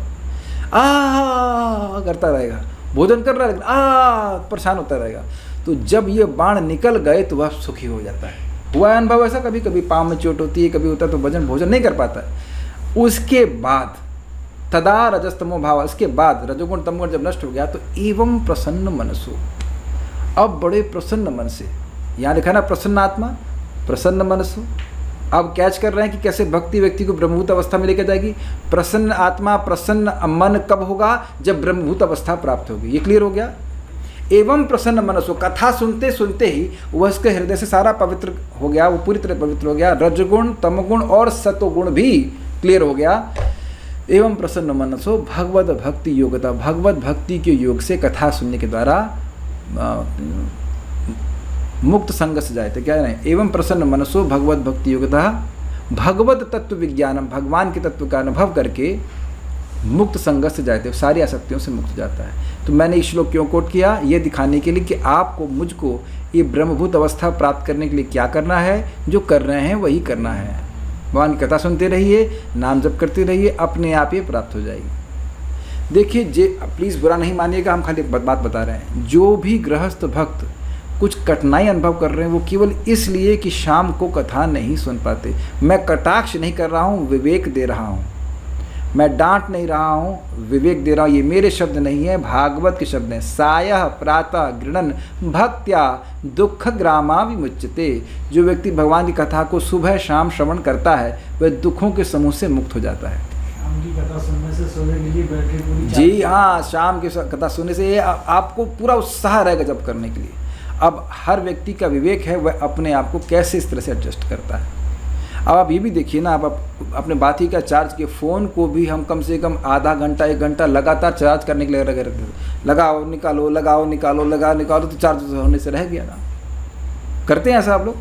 करता रहेगा, भोजन कर रहा है लेकिन परेशान होता रहेगा। तो जब ये बाण निकल गए तो वह सुखी हो जाता है। हुआ है अनुभव ऐसा? कभी कभी पाँव में चोट होती है, कभी होता है तो भोजन नहीं कर पाता है। उसके बाद तदा रजस्तमो भाव, इसके बाद रजोगुण तमगुण जब नष्ट हो गया तो एवं प्रसन्न मनसो, अब बड़े प्रसन्न मन से, यहाँ लिखा ना प्रसन्न आत्मा प्रसन्न मनसो। अब कैच कर रहे हैं कि कैसे भक्ति व्यक्ति को ब्रह्मभूत अवस्था में लेकर जाएगी। प्रसन्न आत्मा प्रसन्न मन कब होगा? जब ब्रह्मभूत अवस्था प्राप्त होगी। ये क्लियर हो गया। एवं प्रसन्न मनसो, कथा सुनते सुनते ही वह उसके हृदय से सारा पवित्र हो गया, वो पूरी तरह पवित्र हो गया। रजगुण तमगुण और सतोगुण भी क्लियर हो गया। एवं प्रसन्न मनसो भगवद भक्ति योगता, भगवत भक्ति के योग से कथा सुनने के द्वारा मुक्त संग से जाते। क्या है? एवं प्रसन्न मनसो भगवत भक्ति योगता भगवत तत्व विज्ञानम, भगवान के तत्व का अनुभव करके मुक्त संग से जाते, सारी आसक्तियों से मुक्त जाता है। तो मैंने इस श्लोक क्यों कोट किया? ये दिखाने के लिए कि आपको मुझको ये ब्रह्मभूत अवस्था प्राप्त करने के लिए क्या करना है, जो कर रहे हैं वही करना है। भगवान की कथा सुनते रहिए, नाम जप करते रहिए, अपने आप ये प्राप्त हो जाएगी। देखिए, प्लीज़ बुरा नहीं मानिएगा, हम खाली एक बात बता रहे हैं। जो भी गृहस्थ भक्त कुछ कठिनाई अनुभव कर रहे हैं वो केवल इसलिए कि शाम को कथा नहीं सुन पाते। मैं कटाक्ष नहीं कर रहा हूँ, विवेक दे रहा हूँ। मैं डांट नहीं रहा हूँ, विवेक दे रहा हूँ। ये मेरे शब्द नहीं है, भागवत के शब्द हैं। सायः प्रातः गृणन भक्त्या दुख ग्रामा विमुच्यते। जो व्यक्ति भगवान की कथा को सुबह शाम श्रवण करता है वह दुखों के समूह से मुक्त हो जाता है। शाम की कथा सुनने से सोने के लिए बैटरी पूरी। जी हाँ, शाम की कथा सुनने से आपको पूरा उत्साह रहेगा जब करने के लिए। अब हर व्यक्ति का विवेक है वह अपने आप को कैसे इस तरह से एडजस्ट करता है। अब आप ये भी देखिए ना, आप अपने बात ही का चार्ज के फ़ोन को भी हम कम से कम आधा घंटा 1 घंटा लगातार चार्ज करने के लिए लगे रहते थे। लगाओ निकालो, लगाओ निकालो, लगा निकालो, तो चार्ज होने से रह गया ना। करते हैं ऐसा आप लोग?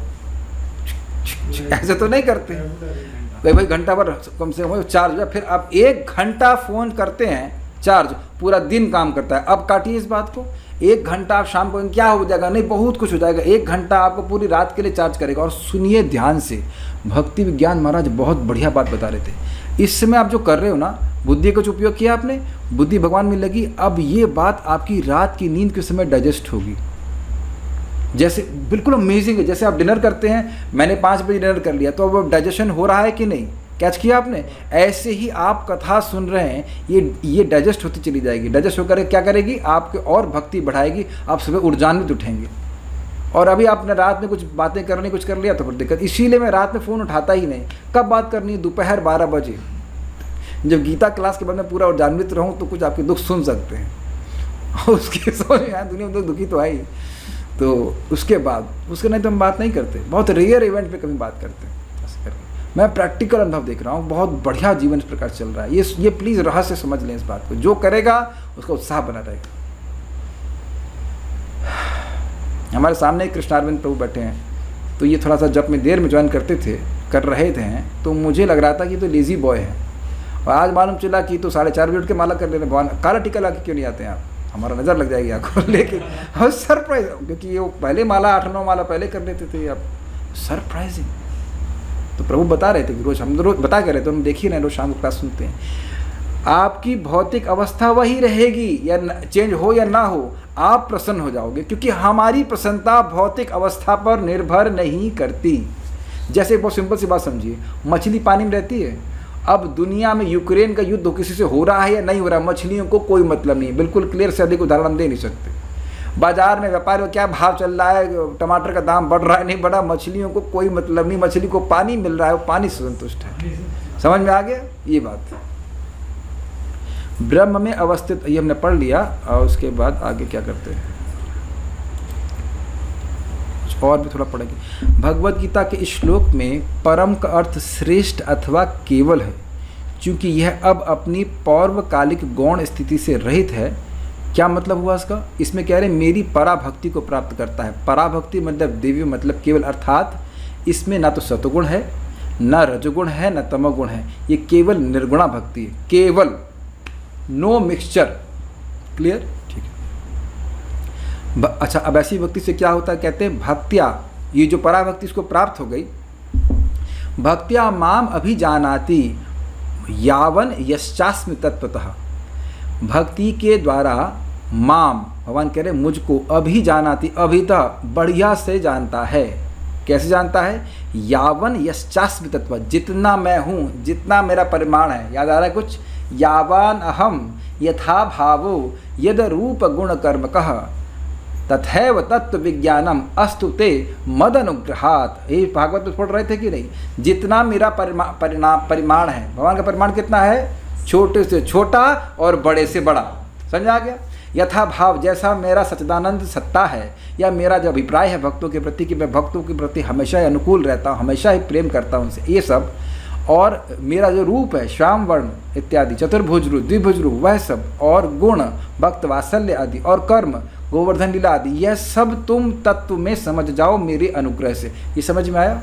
ऐसे तो नहीं करते भाई, घंटा भर कम से कम चार्ज है, फिर आप 1 घंटा फ़ोन करते हैं चार्ज, पूरा दिन काम करता है। अब काटिए इस बात को, 1 घंटा आप शाम को क्या हो जाएगा? नहीं, बहुत कुछ हो जाएगा। 1 घंटा आपको पूरी रात के लिए चार्ज करेगा। और सुनिए ध्यान से, भक्ति विज्ञान महाराज बहुत बढ़िया बात बता रहे थे। इस समय आप जो कर रहे हो ना, बुद्धि का जो उपयोग किया आपने, बुद्धि भगवान में लगी। अब ये बात आपकी रात की नींद के समय डाइजेस्ट होगी। जैसे बिल्कुल अमेजिंग है। जैसे आप डिनर करते हैं, मैंने 5 बजे डिनर कर लिया, तो अब डाइजेशन हो रहा है कि नहीं? कैच किया आपने? ऐसे ही आप कथा सुन रहे हैं, ये डाइजेस्ट होती चली जाएगी। डाइजेस्ट होकर क्या करेगी? आपके और भक्ति बढ़ाएगी, आप सुबह ऊर्जान्वित उठेंगे। और अभी आपने रात में कुछ बातें करनी, कुछ कर लिया तो फिर दिक्कत। इसीलिए मैं रात में फ़ोन उठाता ही नहीं। कब बात करनी है? दोपहर 12 बजे, जब गीता क्लास के बाद में पूरा ऊर्जान्वित रहूँ तो कुछ आपके दुख सुन सकते हैं। उसके समझ में दुनिया में तो दुखी तो आई, तो उसके बाद उसके नहीं तो हम बात नहीं करते। बहुत रेयर इवेंट पे कभी बात करते हैं। मैं प्रैक्टिकल अनुभव देख रहा हूँ, बहुत बढ़िया जीवन इस प्रकार चल रहा है। ये प्लीज़ रहस्य समझ लें इस बात को। जो करेगा उसका उत्साह बना रहेगा। हमारे सामने एक कृष्णारविंद प्रभु बैठे हैं, तो ये थोड़ा सा जब में देर में ज्वाइन कर रहे थे, तो मुझे लग रहा था कि तो लेज़ी बॉय है। और आज मालूम चला कि तो 4:30 बजे उठ के माला कर लेने। भगवान काला टीका ला के क्यों नहीं आते हैं आप? हमारा नज़र लग जाएगी आपको। लेकिन हम सरप्राइज, क्योंकि वो पहले माला 8-9 माला पहले कर लेते थे। आप सरप्राइजिंग। तो प्रभु बता रहे थे कि रोज़ हम रोज बता के रहे थे, हम देखिए ना, रोज शाम को क्लास सुनते हैं। आपकी भौतिक अवस्था वही रहेगी, या चेंज हो या ना हो, आप प्रसन्न हो जाओगे। क्योंकि हमारी प्रसन्नता भौतिक अवस्था पर निर्भर नहीं करती। जैसे बहुत सिंपल सी बात समझिए, मछली पानी में रहती है। अब दुनिया में यूक्रेन का युद्ध किसी से हो रहा है या नहीं हो रहा, मछलियों को कोई मतलब नहीं। बिल्कुल क्लियर से अधिक उदाहरण दे नहीं सकते। बाजार में व्यापार में क्या भाव चल रहा है, टमाटर का दाम बढ़ रहा है नहीं बढ़ा, मछलियों को कोई मतलब नहीं। मछली को पानी मिल रहा है, वो पानी से संतुष्ट है। समझ में आ गया ये बात? ब्रह्म में अवस्थित, ये हमने पढ़ लिया। और उसके बाद आगे क्या करते हैं, और भी थोड़ा पढ़ेंगे। भगवत गीता के इस श्लोक में परम का अर्थ श्रेष्ठ अथवा केवल है, क्योंकि यह अब अपनी पौर्वकालिक गौण स्थिति से रहित है। क्या मतलब हुआ इसका? इसमें कह रहे हैं मेरी पराभक्ति को प्राप्त करता है। पराभक्ति मतलब दिव्य, मतलब केवल, अर्थात इसमें ना तो सतगुण है, ना रजगुण है, ना तमोगुण है। ये केवल निर्गुणा भक्ति है, केवल, नो मिक्सचर। क्लियर? ठीक है। अच्छा, अब ऐसी भक्ति से क्या होता है? कहते हैं भक्त्या, ये जो पराभक्ति इसको प्राप्त हो गई, भक्त्या माम अभिजानाति यावन यश्चास्मि तत्वतः। भक्ति के द्वारा माम, भगवान कह रहे मुझको, अभिजानाति, अभितः, बढ़िया से जानता है। कैसे जानता है? यावन यश्चास्मि तत्व, जितना मैं हूँ, जितना मेरा परिमाण है। याद आ रहा है कुछ? यावान अहम यथा भावो यद रूप गुण कर्म कह तथैव तत्व विज्ञानम अस्तु ते मद अनुग्रहात। ये भागवत में पढ़ रहे थे कि नहीं? जितना मेरा परिमाण है, भगवान का परिमाण कितना है? छोटे से छोटा और बड़े से बड़ा। समझ आ गया? यथा भाव, जैसा मेरा सच्चिदानंद सत्ता है, या मेरा जो अभिप्राय है भक्तों के प्रति कि मैं भक्तों के प्रति हमेशा ही अनुकूल रहता हूँ, हमेशा ही प्रेम करता हूँ उनसे, ये सब। और मेरा जो रूप है, श्याम वर्ण इत्यादि, चतुर्भुज रूप, द्विभुज रूप, वह सब, और गुण, भक्त वात्सल्य आदि, और कर्म, गोवर्धन लीला आदि, यह सब तुम तत्व में समझ जाओ मेरे अनुग्रह से। ये समझ में आया?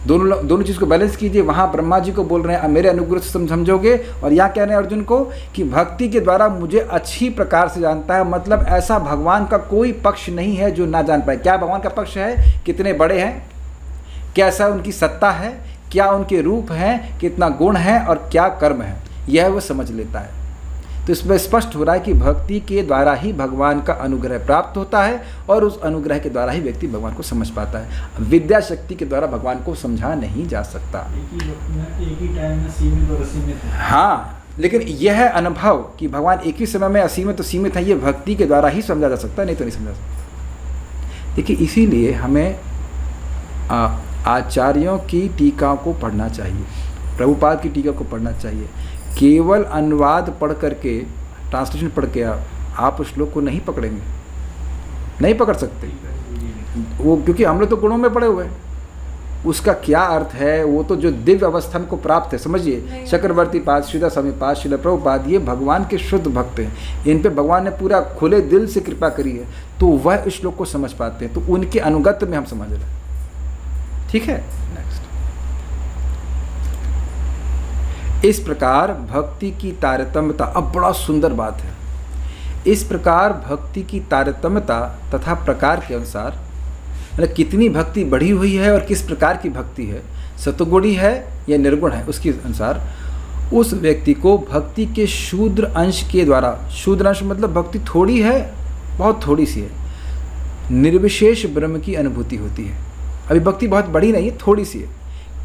दोनों चीज़ को बैलेंस कीजिए। वहाँ ब्रह्मा जी को बोल रहे हैं मेरे अनुग्रह से तुम समझोगे, और यहाँ कह रहे हैं अर्जुन को कि भक्ति के द्वारा मुझे अच्छी प्रकार से जानता है। मतलब ऐसा भगवान का कोई पक्ष नहीं है जो ना जान पाए। क्या भगवान का पक्ष है? कितने बड़े हैं, कैसा उनकी सत्ता है, क्या उनके रूप हैं, कितना गुण है, और क्या कर्म है, यह वो समझ लेता है। तो इसमें स्पष्ट हो रहा है कि भक्ति के द्वारा ही भगवान का अनुग्रह प्राप्त होता है, और उस अनुग्रह के द्वारा ही व्यक्ति भगवान को समझ पाता है। विद्या शक्ति के द्वारा भगवान को समझा नहीं जा सकता। एक ही टाइम में सीमित और असीमित है। हाँ, लेकिन यह अनुभव कि भगवान एक ही समय में असीमित और सीमित है, ये भक्ति के द्वारा ही समझा जा सकता है, नहीं तो नहीं समझा सकता। देखिए, इसीलिए हमें आचार्यों की टीका को पढ़ना चाहिए, प्रभुपाद की टीका को पढ़ना चाहिए। केवल अनुवाद पढ़ करके, ट्रांसलेशन पढ़ के आप उस श्लोक को नहीं पकड़ेंगे, नहीं पकड़ सकते वो, क्योंकि हम लोग तो गुणों में पड़े हुए हैं। उसका क्या अर्थ है, वो तो जो दिव्य अवस्था को प्राप्त है। समझिए, चक्रवर्ती पाद, श्रीधर स्वामी पाद, श्रील प्रभुपाद, ये भगवान के शुद्ध भक्त हैं। इन पे भगवान ने पूरा खुले दिल से कृपा करी है, तो वह इस श्लोक को समझ पाते हैं। तो उनके अनुगत्य में हम समझ रहे हैं। ठीक है, नेक्स्ट। इस प्रकार भक्ति की तारतम्यता, अब बड़ा सुंदर बात है। इस प्रकार भक्ति की तारतम्यता तथा प्रकार के अनुसार, मतलब कितनी भक्ति बढ़ी हुई है और किस प्रकार की भक्ति है, सतगुणी है या निर्गुण है, उसके अनुसार उस व्यक्ति को भक्ति के शूद्र अंश के द्वारा, शूद्र अंश मतलब भक्ति थोड़ी है, बहुत थोड़ी सी है, निर्विशेष ब्रह्म की अनुभूति होती है। अभी भक्ति बहुत बड़ी नहीं है, थोड़ी सी है,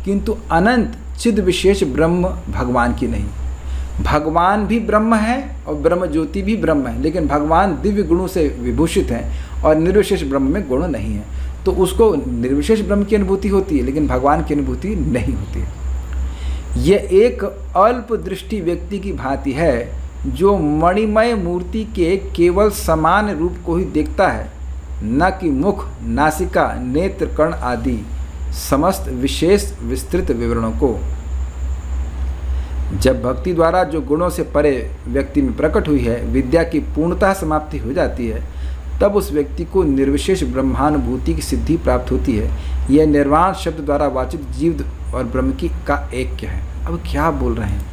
किंतु अनंत चिद विशेष ब्रह्म भगवान की नहीं। भगवान भी ब्रह्म है और ब्रह्म ज्योति भी ब्रह्म है, लेकिन भगवान दिव्य गुणों से विभूषित हैं और निर्विशेष ब्रह्म में गुण नहीं है। तो उसको निर्विशेष ब्रह्म की अनुभूति होती है, लेकिन भगवान की अनुभूति नहीं होती है। यह एक अल्प दृष्टि व्यक्ति की भांति है, जो मणिमय मूर्ति के केवल समान रूप को ही देखता है, न कि मुख, नासिका, नेत्र, कर्ण आदि समस्त विशेष विस्तृत विवरणों को। जब भक्ति द्वारा जो गुणों से परे व्यक्ति में प्रकट हुई है, विद्या की पूर्णतः समाप्ति हो जाती है, तब उस व्यक्ति को निर्विशेष ब्रह्मानुभूति की सिद्धि प्राप्त होती है। यह निर्वाण शब्द द्वारा वाचित जीव और ब्रह्म की का ऐक्य है। अब क्या बोल रहे हैं?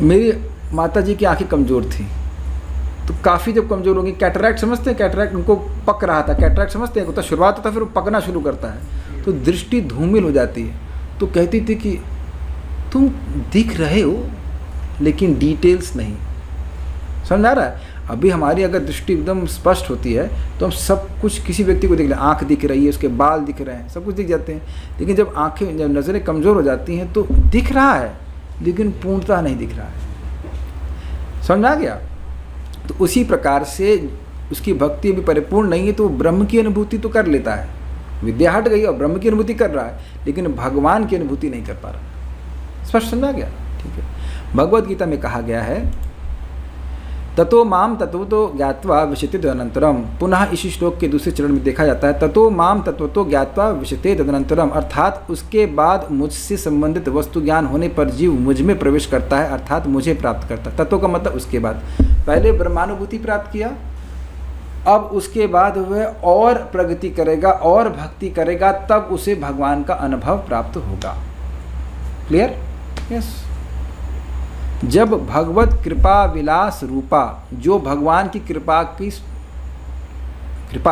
मेरी माता जी की आंखें कमज़ोर थी, तो काफ़ी जब कमज़ोर होगी, कैटरैक्ट समझते हैं, कैटरैक्ट उनको पक रहा था, कैटरैक्ट समझते हैं, तो शुरुआत होता है, फिर वो पकना शुरू करता है, तो दृष्टि धूमिल हो जाती है। तो कहती थी कि तुम दिख रहे हो लेकिन डिटेल्स नहीं। समझ आ रहा है? अभी हमारी अगर दृष्टि एकदम स्पष्ट होती है तो हम सब कुछ किसी व्यक्ति को देख लें, आँख दिख रही है, उसके बाल दिख रहे हैं, सब कुछ दिख जाते हैं। लेकिन जब आँखें, जब नज़रें कमज़ोर हो जाती हैं तो दिख रहा है लेकिन पूर्णतः नहीं दिख रहा है। समझ आ गया? तो उसी प्रकार से उसकी भक्ति अभी परिपूर्ण नहीं है, तो ब्रह्म की अनुभूति तो कर लेता है, विद्या हट गई और ब्रह्म की अनुभूति कर रहा है, लेकिन भगवान की अनुभूति नहीं कर पा रहा। स्पष्ट समझा गया? ठीक है। भगवद गीता में कहा गया है, ततो माम तत्वतो ज्ञात्वा विशते तदनंतरम। पुनः इसी श्लोक के दूसरे चरण में देखा जाता है, ततो माम तत्वतो ज्ञात्वा विशते तदनंतरम, अर्थात उसके बाद मुझसे संबंधित वस्तु ज्ञान होने पर जीव मुझ में प्रवेश करता है, अर्थात मुझे प्राप्त करता है। तत्व का मतलब उसके बाद, पहले ब्रह्मानुभूति प्राप्त किया, अब उसके बाद वह और प्रगति करेगा और भक्ति करेगा, तब उसे भगवान का अनुभव प्राप्त होगा। क्लियर? यस। जब भगवत कृपा विलास रूपा, जो भगवान की कृपा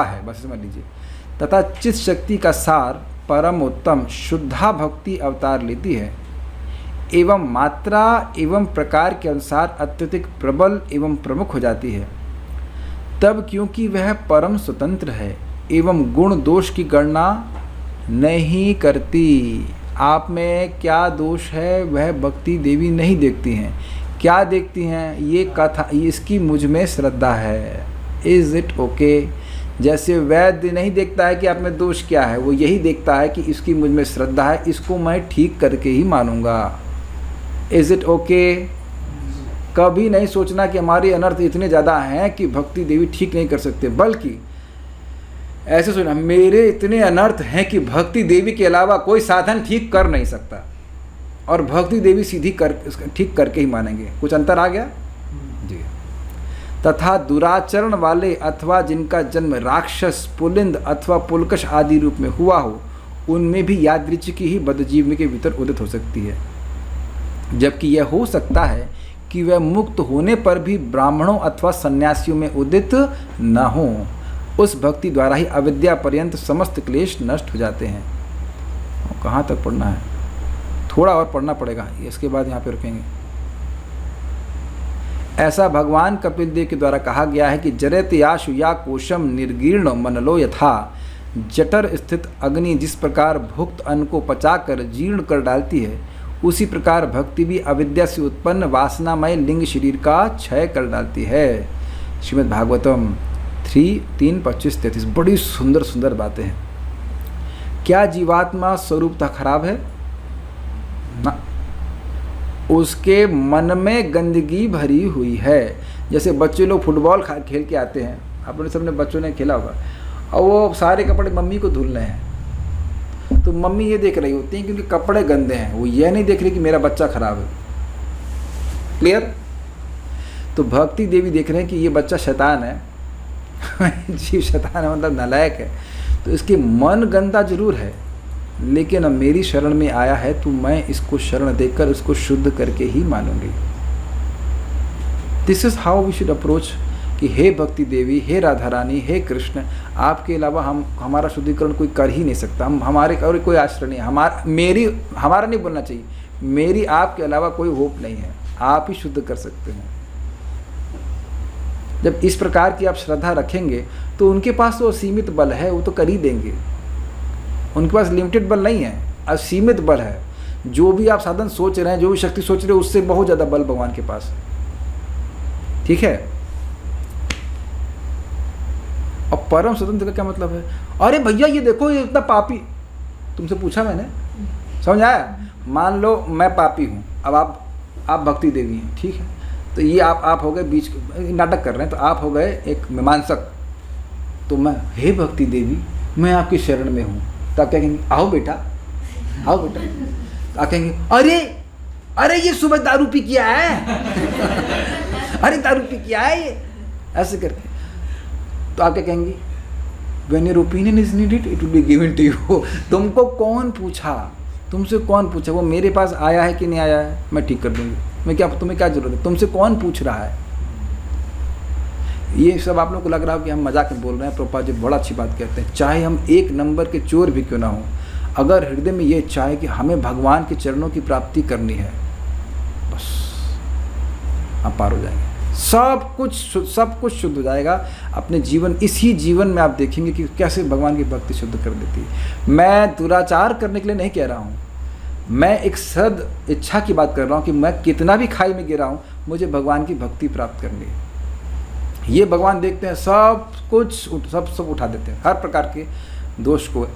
है, बस समझ लीजिए, तथा चित शक्ति का सार परम उत्तम शुद्धा भक्ति अवतार लेती है एवं मात्रा एवं प्रकार के अनुसार अत्यधिक प्रबल एवं प्रमुख हो जाती है, तब क्योंकि वह परम स्वतंत्र है एवं गुण दोष की गणना नहीं करती। आप में क्या दोष है वह भक्ति देवी नहीं देखती हैं। क्या देखती हैं? ये कथा, इसकी मुझ में श्रद्धा है। Is it okay? जैसे वैद्य नहीं देखता है कि आप में दोष क्या है, वो यही देखता है कि इसकी मुझ में श्रद्धा है, इसको मैं ठीक करके ही मानूंगा। Is it okay? कभी नहीं सोचना कि हमारे अनर्थ इतने ज़्यादा हैं कि भक्ति देवी ठीक नहीं कर सकते, बल्कि ऐसे सोचना मेरे इतने अनर्थ हैं कि भक्ति देवी के अलावा कोई साधन ठीक कर नहीं सकता, और भक्ति देवी सीधी ठीक करके ही मानेंगे। कुछ अंतर आ गया जी। तथा दुराचरण वाले अथवा जिनका जन्म राक्षस, पुलिंद अथवा पुलकश आदि रूप में हुआ हो, उनमें भी यादृच्छिकी ही बद्धजीव के भीतर उदित हो सकती है, जबकि यह हो सकता है कि वह मुक्त होने पर भी ब्राह्मणों अथवा सन्यासियों में उदित न हो। उस भक्ति द्वारा ही अविद्या पर्यंत समस्त क्लेश नष्ट हो जाते हैं। कहाँ तक पढ़ना है? थोड़ा और पढ़ना पड़ेगा, इसके बाद यहाँ पे रुकेंगे। ऐसा भगवान कपिल देव के द्वारा कहा गया है कि जरत याशु या कोशम निर्गीर्ण मनलो यथा, जठर स्थित अग्नि जिस प्रकार भुक्त अन्न को पचाकर जीर्ण कर डालती है, उसी प्रकार भक्ति भी अविद्या से उत्पन्न वासनामय लिंग शरीर का क्षय कर डालती है। श्रीमद् भागवतम 3:25-33। बड़ी सुंदर सुंदर बातें हैं। क्या जीवात्मा स्वरूपतः खराब है? ना, उसके मन में गंदगी भरी हुई है। जैसे बच्चे लोग फुटबॉल खेल के आते हैं, अपने सबने बच्चों ने खेला होगा, और वो सारे कपड़े मम्मी को धुल रहे हैं, तो मम्मी ये देख रही होती है क्योंकि कपड़े गंदे हैं, वो ये नहीं देख रही कि मेरा बच्चा खराब है। क्लियर? तो भक्ति देवी देख रहे हैं कि ये बच्चा शैतान है जीव शैतान है, मतलब नालायक है, तो इसके मन गंदा जरूर है, लेकिन अब मेरी शरण में आया है तो मैं इसको शरण देकर उसको शुद्ध करके ही मानूंगी। This is how we should approach कि हे भक्ति देवी, हे राधा रानी, हे कृष्ण, आपके अलावा हमारा शुद्धिकरण कोई कर ही नहीं सकता। हमारे और कोई आश्रय नहीं, हमारा नहीं बोलना चाहिए, मेरी आपके अलावा कोई होप नहीं है, आप ही शुद्ध कर सकते हैं। जब इस प्रकार की आप श्रद्धा रखेंगे तो उनके पास तो असीमित बल है, वो तो कर ही देंगे। उनके पास लिमिटेड बल नहीं है, असीमित बल है। जो भी आप साधन सोच रहे हैं, जो भी शक्ति सोच रहे हैं, उससे बहुत ज़्यादा बल भगवान के पास है। ठीक है? और परम स्वतंत्र का क्या मतलब है? अरे भैया ये देखो, ये इतना पापी, तुमसे पूछा मैंने, समझ आया? मान लो मैं पापी हूँ, अब आप भक्ति देवी हैं, ठीक है, तो ये आप हो गए बीच नाटक कर रहे हैं, तो आप हो गए एक मीमांसक, तो मैं हे भक्ति देवी मैं आपकी शरण में हूँ, तो आप क्या कहेंगे? आओ बेटा, आओ बेटा। आप कहेंगे अरे ये सुबह दारू पी किया है अरे दारू पी किया है ये, ऐसे करके। तो आप क्या कहेंगे? When your opinion is needed, it will be given to you। तुमको कौन पूछा? तुमसे कौन पूछा? वो मेरे पास आया है कि नहीं आया है, मैं ठीक कर दूंगी। तुम्हें क्या जरूरत है? तुमसे कौन पूछ रहा है? ये सब आप लोगों को लग रहा हो कि हम मजाक में बोल रहे हैं। प्रभुपाद जी बड़ा अच्छी बात कहते हैं, चाहे हम एक नंबर के चोर भी क्यों ना हो, अगर हृदय में ये चाहे कि हमें भगवान के चरणों की प्राप्ति करनी है, बस आप पार हो जाएंगे। सब कुछ शुद्ध हो जाएगा। अपने जीवन, इसी जीवन में आप देखेंगे कि कैसे भगवान की भक्ति शुद्ध कर देती है। मैं दुराचार करने के लिए नहीं कह रहा हूँ, मैं एक सद इच्छा की बात कर रहा हूँ कि मैं कितना भी खाई में गिरा हूँ, मुझे भगवान की भक्ति प्राप्त करनी है। ये भगवान देखते हैं, सब उठा देते हैं, हर प्रकार के दोष को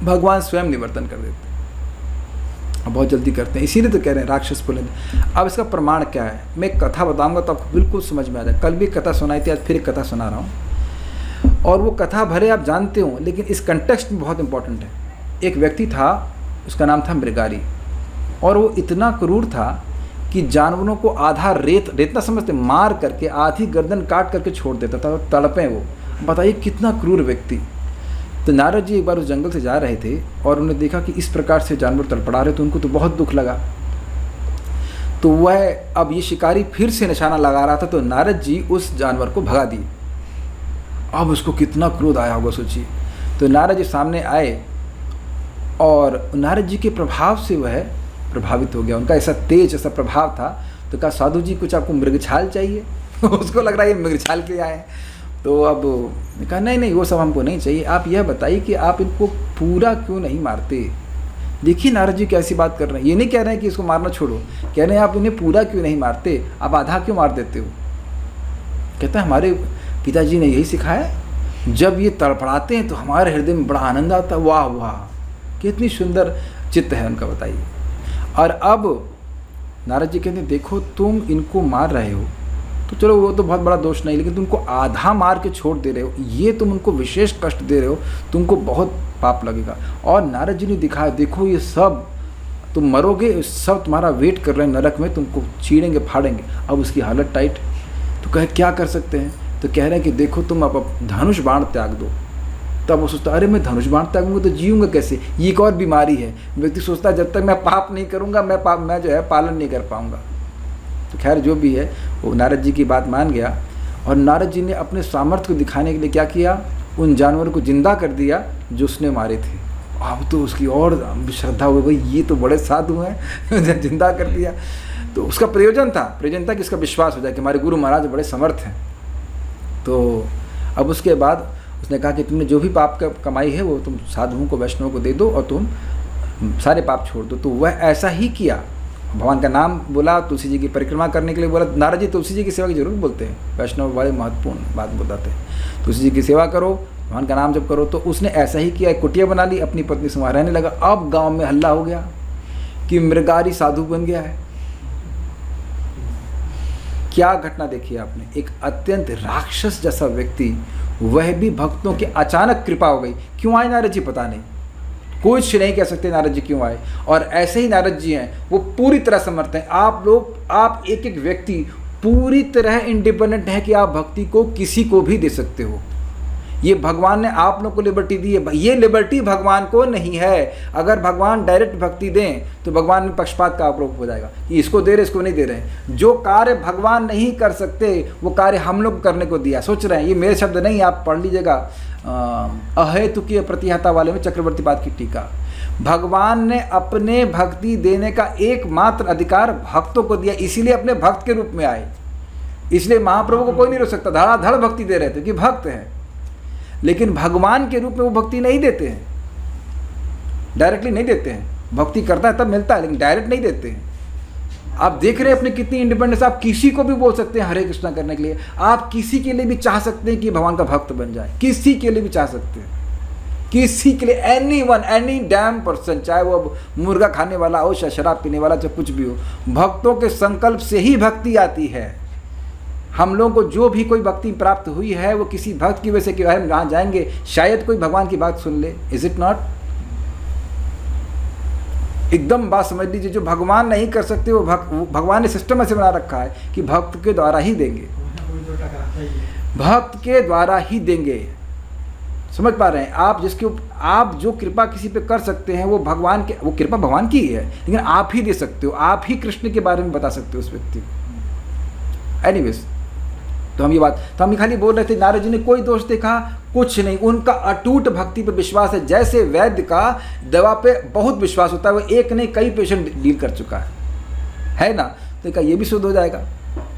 भगवान स्वयं निवर्तन कर देते हैं। बहुत जल्दी करते हैं, इसीलिए तो कह रहे हैं राक्षस पुलिंद। अब इसका प्रमाण क्या है, मैं एक कथा बताऊंगा तो आपको बिल्कुल समझ में आ जाए। कल भी एक कथा सुनाई थी, आज फिर एक कथा सुना रहा हूँ, और वो कथा भले आप जानते हो लेकिन इस कंटेक्स्ट में बहुत इंपॉर्टेंट है। एक व्यक्ति था, उसका नाम था मृगारी, और वो इतना क्रूर था कि जानवरों को आधा रेतना समझते, मार करके आधी गर्दन काट करके छोड़ देता था और तड़पें वो। बताइए कितना क्रूर व्यक्ति। तो नारद जी एक बार उस जंगल से जा रहे थे और उन्होंने देखा कि इस प्रकार से जानवर तड़पड़ा रहे, तो उनको तो बहुत दुख लगा। तो वह अब ये शिकारी फिर से निशाना लगा रहा था, तो नारद जी उस जानवर को भगा दिए। अब उसको कितना क्रोध आया होगा सोचिए। तो नारद जी सामने आए और नारद जी के प्रभाव से वह प्रभावित हो गया, उनका ऐसा तेज ऐसा प्रभाव था। तो कहा साधु जी कुछ आपको मृगछाल चाहिए? उसको लग रहा है ये मृगछाल के आए हैं। तो अब कहा नहीं वो सब हमको नहीं चाहिए, आप यह बताइए कि आप इनको पूरा क्यों नहीं मारते। देखिए नारद जी कैसी बात कर रहे हैं, ये नहीं कह रहे हैं कि इसको मारना छोड़ो, कह रहे हैं आप इन्हें पूरा क्यों नहीं मारते, आप आधा क्यों मार देते हो। कहता है हमारे पिताजी ने यही सिखाया, जब ये तड़पड़ाते हैं तो हमारे हृदय में बड़ा आनंद आता है। वाह वाह, कितनी सुंदर चित्त है उनका, बताइए। और अब नारद जी कहते हैं देखो तुम इनको मार रहे हो तो चलो वो तो बहुत बड़ा दोष नहीं, लेकिन तुमको आधा मार के छोड़ दे रहे हो, ये तुम उनको विशेष कष्ट दे रहे हो, तुमको बहुत पाप लगेगा। और नारद जी ने दिखाया देखो ये सब तुम मरोगे, सब तुम्हारा वेट कर रहे हैं नरक में, तुमको चीरेंगे फाड़ेंगे। अब उसकी हालत टाइट। तो कहे क्या कर सकते हैं, तो कह रहे हैं कि देखो तुम अब धनुष बाण त्याग दो। तब वो सोचता अरे मैं धनुष बाण त्यागूंगा तो जीऊँगा कैसे, ये एक और बीमारी है। व्यक्ति सोचता है जब तक मैं पाप नहीं करूँगा मैं जो है पालन नहीं कर पाऊँगा। तो खैर जो भी है वो नारद जी की बात मान गया, और नारद जी ने अपने सामर्थ्य को दिखाने के लिए क्या किया, उन जानवरों को जिंदा कर दिया जो उसने मारे थे। अब तो उसकी और श्रद्धा हो गई, ये तो बड़े साधु हैं जिंदा कर दिया। तो उसका प्रयोजन था कि इसका विश्वास हो जाए कि हमारे गुरु महाराज बड़े समर्थ हैं। तो अब उसके बाद उसने कहा कि तुमने जो भी पाप कमाई है वो तुम साधुओं को वैष्णवों को दे दो और तुम सारे पाप छोड़ दो। तो वह ऐसा ही किया, भगवान का नाम बोला, तुलसी जी की परिक्रमा करने के लिए बोला। नारद जी तुलसी जी की सेवा की जरूर बोलते हैं, वैष्णव बड़े महत्वपूर्ण बात बताते हैं, तुलसी जी की सेवा करो, भगवान का नाम जप करो। तो उसने ऐसा ही किया, एक कुटिया बना ली, अपनी पत्नी से वहाँ रहने लगा। अब गाँव में हल्ला हो गया कि मृगारी साधु बन गया है। क्या घटना देखी आपने, एक अत्यंत राक्षस जैसा व्यक्ति, वह भी भक्तों की अचानक कृपा हो गई। क्यों आए नारद जी पता नहीं, कुछ नहीं कह सकते नारद जी क्यों आए। और ऐसे ही नारद जी हैं, वो पूरी तरह समर्थ हैं। आप एक एक व्यक्ति पूरी तरह इंडिपेंडेंट है कि आप भक्ति को किसी को भी दे सकते हो। ये भगवान ने आप लोगों को लिबर्टी दी है, ये लिबर्टी भगवान को नहीं है। अगर भगवान डायरेक्ट भक्ति दें तो भगवान में पक्षपात का आरोप हो जाएगा कि इसको दे रहे इसको नहीं दे रहे। जो कार्य भगवान नहीं कर सकते वो कार्य हम लोग करने को दिया। सोच रहे हैं, ये मेरे शब्द नहीं, आप पढ़ लीजिएगा अहेतुकीय प्रतिहता वाले में चक्रवर्ती पाद की टीका। भगवान ने अपने भक्ति देने का एकमात्र अधिकार भक्तों को दिया, इसीलिए अपने भक्त के रूप में आए। इसलिए महाप्रभु को कोई नहीं रोक सकता, धड़ाधड़ भक्ति दे रहे थे कि भक्त हैं। लेकिन भगवान के रूप में वो भक्ति नहीं देते हैं, डायरेक्टली नहीं देते हैं। भक्ति करता है तब मिलता है, लेकिन डायरेक्ट नहीं देते हैं। आप देख रहे हैं अपनी कितनी इंडिपेंडेंस। आप किसी को भी बोल सकते हैं हरे कृष्णा करने के लिए, आप किसी के लिए भी चाह सकते हैं कि भगवान का भक्त बन जाए, किसी के लिए भी चाह सकते हैं, किसी के लिए, any one, any damn person, चाहे वो अब मुर्गा खाने वाला हो, चाहे शराब पीने वाला, चाहे कुछ भी हो। भक्तों के संकल्प से ही भक्ति आती है। हम लोगों को जो भी कोई भक्ति प्राप्त हुई है वो किसी भक्त की वजह से कि हम कहाँ जाएंगे, शायद कोई भगवान की बात सुन ले। Is it not? एकदम बात समझ लीजिए, जो भगवान नहीं कर सकते वो भगवान ने सिस्टम ऐसे बना रखा है कि भक्त के द्वारा ही देंगे, भक्त के द्वारा ही देंगे। समझ पा रहे हैं आप जो कृपा किसी पे कर सकते हैं वो भगवान के, वो कृपा भगवान की ही है, लेकिन आप ही दे सकते हो, आप ही कृष्ण के बारे में बता सकते हो उस व्यक्ति को। एनीवेज, तो हम ये बात, तो हम खाली बोल रहे थे नारद जी ने कोई दोष देखा कुछ नहीं, उनका अटूट भक्ति पे विश्वास है। जैसे वैद्य का दवा पे बहुत विश्वास होता है, वो एक नहीं कई पेशेंट डील कर चुका है ना, तो क्या ये भी शुद्ध हो जाएगा।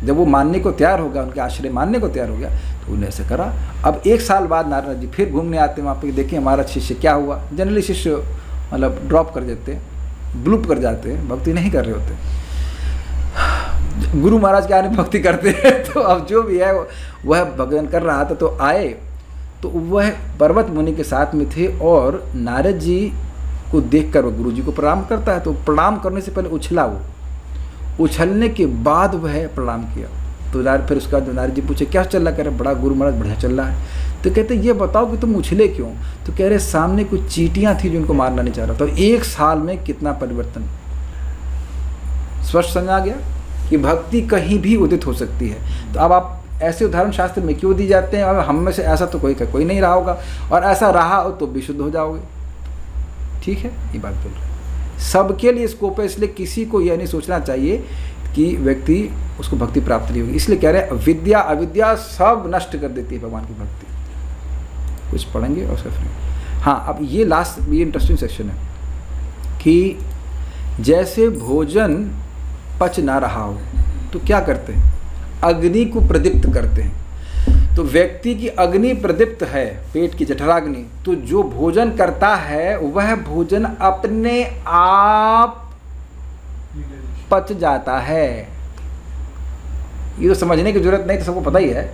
जब वो मानने को तैयार होगा, उनके आश्रय मानने को तैयार हो गया, तो उन्हें ऐसे करा। अब 1 साल बाद नारद जी फिर घूमने आते हैं वहाँ पे, देखिए हमारा शिष्य क्या हुआ। जनरली शिष्य मतलब ड्रॉप कर देते हैं, ब्लूप कर जाते हैं, भक्ति नहीं कर रहे होते, गुरु महाराज के आने भक्ति करते हैं। तो अब जो भी है वह भजन कर रहा था, तो आए तो वह पर्वत मुनि के साथ में थे और नारद जी को देखकर वो गुरुजी को प्रणाम करता है। तो प्रणाम करने से पहले उछला, वो उछलने के बाद वह प्रणाम किया। तो फिर उसका जो नारद जी पूछे क्या चल रहा, कह रहे बड़ा गुरु महाराज बढ़िया चल रहा है। तो कहते ये बताओ कि तुम उछले क्यों? तो कह रहे सामने कुछ चींटियां थी जो उनको मारना नहीं चाह रहा। तो 1 साल में कितना परिवर्तन स्पष्ट समझ आ गया कि भक्ति कहीं भी उदित हो सकती है। तो अब आप ऐसे उदाहरण शास्त्र में क्यों दी जाते हैं? और हम में से ऐसा तो कोई नहीं रहा होगा, और ऐसा रहा हो तो भी शुद्ध हो जाओगे। ठीक है, ये बात बोल रहे। सबके लिए स्कोप है, इसलिए किसी को यह नहीं सोचना चाहिए कि व्यक्ति उसको भक्ति प्राप्त नहीं होगी। इसलिए कह रहे हैं विद्या अविद्या सब नष्ट कर देती है भगवान की भक्ति। कुछ पढ़ेंगे और उसका फिर हाँ, अब ये लास्ट ये इंटरेस्टिंग सेक्शन है कि जैसे भोजन पच ना रहा हो तो क्या करते हैं? अग्नि को प्रदीप्त करते हैं। तो व्यक्ति की अग्नि प्रदीप्त है, पेट की जठराग्नि, तो जो भोजन करता है वह भोजन अपने आप पच जाता है। ये तो समझने की जरूरत नहीं, तो सबको पता ही है।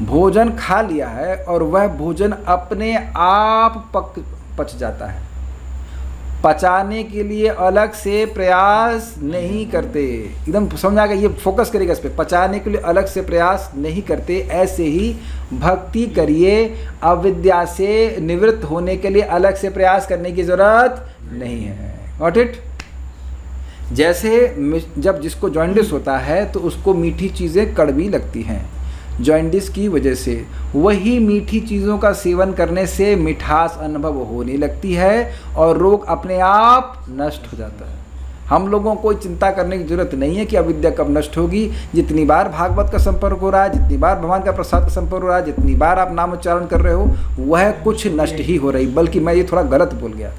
भोजन खा लिया है और वह भोजन अपने आप पच जाता है। पचाने के लिए अलग से प्रयास नहीं करते। एकदम समझ आ गया, ये फोकस करेगा इस पे। पचाने के लिए अलग से प्रयास नहीं करते। ऐसे ही भक्ति करिए, अविद्या से निवृत्त होने के लिए अलग से प्रयास करने की जरूरत नहीं है। Got it? जैसे जब जिसको जॉन्डिस होता है तो उसको मीठी चीज़ें कड़वी लगती हैं, जॉन्डिस की वजह से। वही मीठी चीज़ों का सेवन करने से मिठास अनुभव होने लगती है और रोग अपने आप नष्ट हो जाता है। हम लोगों को चिंता करने की जरूरत नहीं है कि अविद्या कब नष्ट होगी। जितनी बार भागवत का संपर्क हो रहा है, जितनी बार भगवान का प्रसाद का संपर्क हो रहा है, जितनी बार आप नाम उच्चारण कर रहे हो, वह कुछ नष्ट ही हो रही। बल्कि मैं ये थोड़ा गलत बोल गया।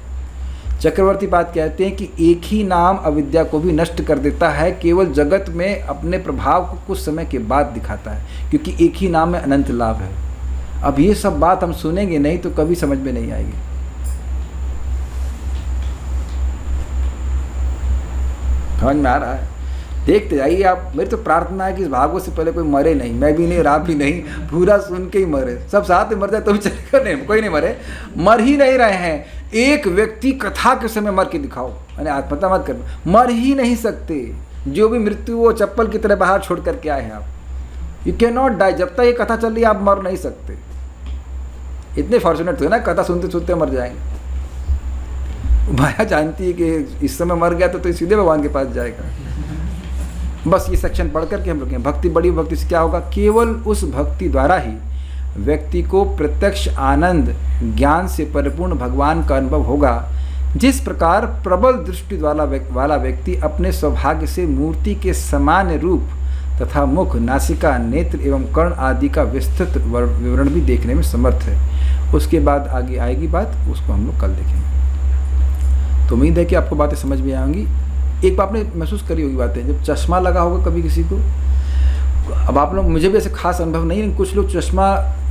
चक्रवर्ती बात कहते हैं कि एक ही नाम अविद्या को भी नष्ट कर देता है, केवल जगत में अपने प्रभाव को कुछ समय के बाद दिखाता है, क्योंकि एक ही नाम में अनंत लाभ है। अब ये सब बात हम सुनेंगे नहीं तो कभी समझ में नहीं आएगी। समझ में आ रहा है? देखते जाइए आप। मेरी तो प्रार्थना है कि इस भागवत से पहले कोई मरे नहीं, मैं भी नहीं और आप भी नहीं, पूरा सुन के ही मरे। सब साथ में मर जाए तो भी चलेगा, नहीं कोई नहीं मरे। मर ही नहीं रहे हैं। एक व्यक्ति कथा के समय मर के दिखाओ, मैंने आत्महत्या मत कर, मर ही नहीं सकते। जो भी मृत्यु वो चप्पल की तरह बाहर छोड़ करके आए हैं आप। You can not die. जब तक ये कथा चल रही है आप मर नहीं सकते। इतने फॉर्चुनेट थे ना, कथा सुनते सुनते मर जाएंगे। माया जानती है कि इस समय मर गया तो सीधे भगवान के पास जाएगा। बस ये सेक्शन पढ़ करके हम लोग भक्ति, बड़ी भक्ति से क्या होगा? केवल उस भक्ति द्वारा ही व्यक्ति को प्रत्यक्ष आनंद ज्ञान से परिपूर्ण भगवान का अनुभव होगा। जिस प्रकार प्रबल दृष्टि वाला व्यक्ति अपने सौभाग्य से मूर्ति के समान रूप तथा मुख, नासिका, नेत्र एवं कर्ण आदि का विस्तृत विवरण भी देखने में समर्थ है। उसके बाद आगे आएगी बात, उसको हम लोग कल देखेंगे। तो उम्मीद है कि आपको बातें समझ में आएंगी। एक बात आपने महसूस करी होगी बातें, जब चश्मा लगा होगा कभी किसी को, अब आप लोग, मुझे भी ऐसे खास अनुभव नहीं है, कुछ लोग चश्मा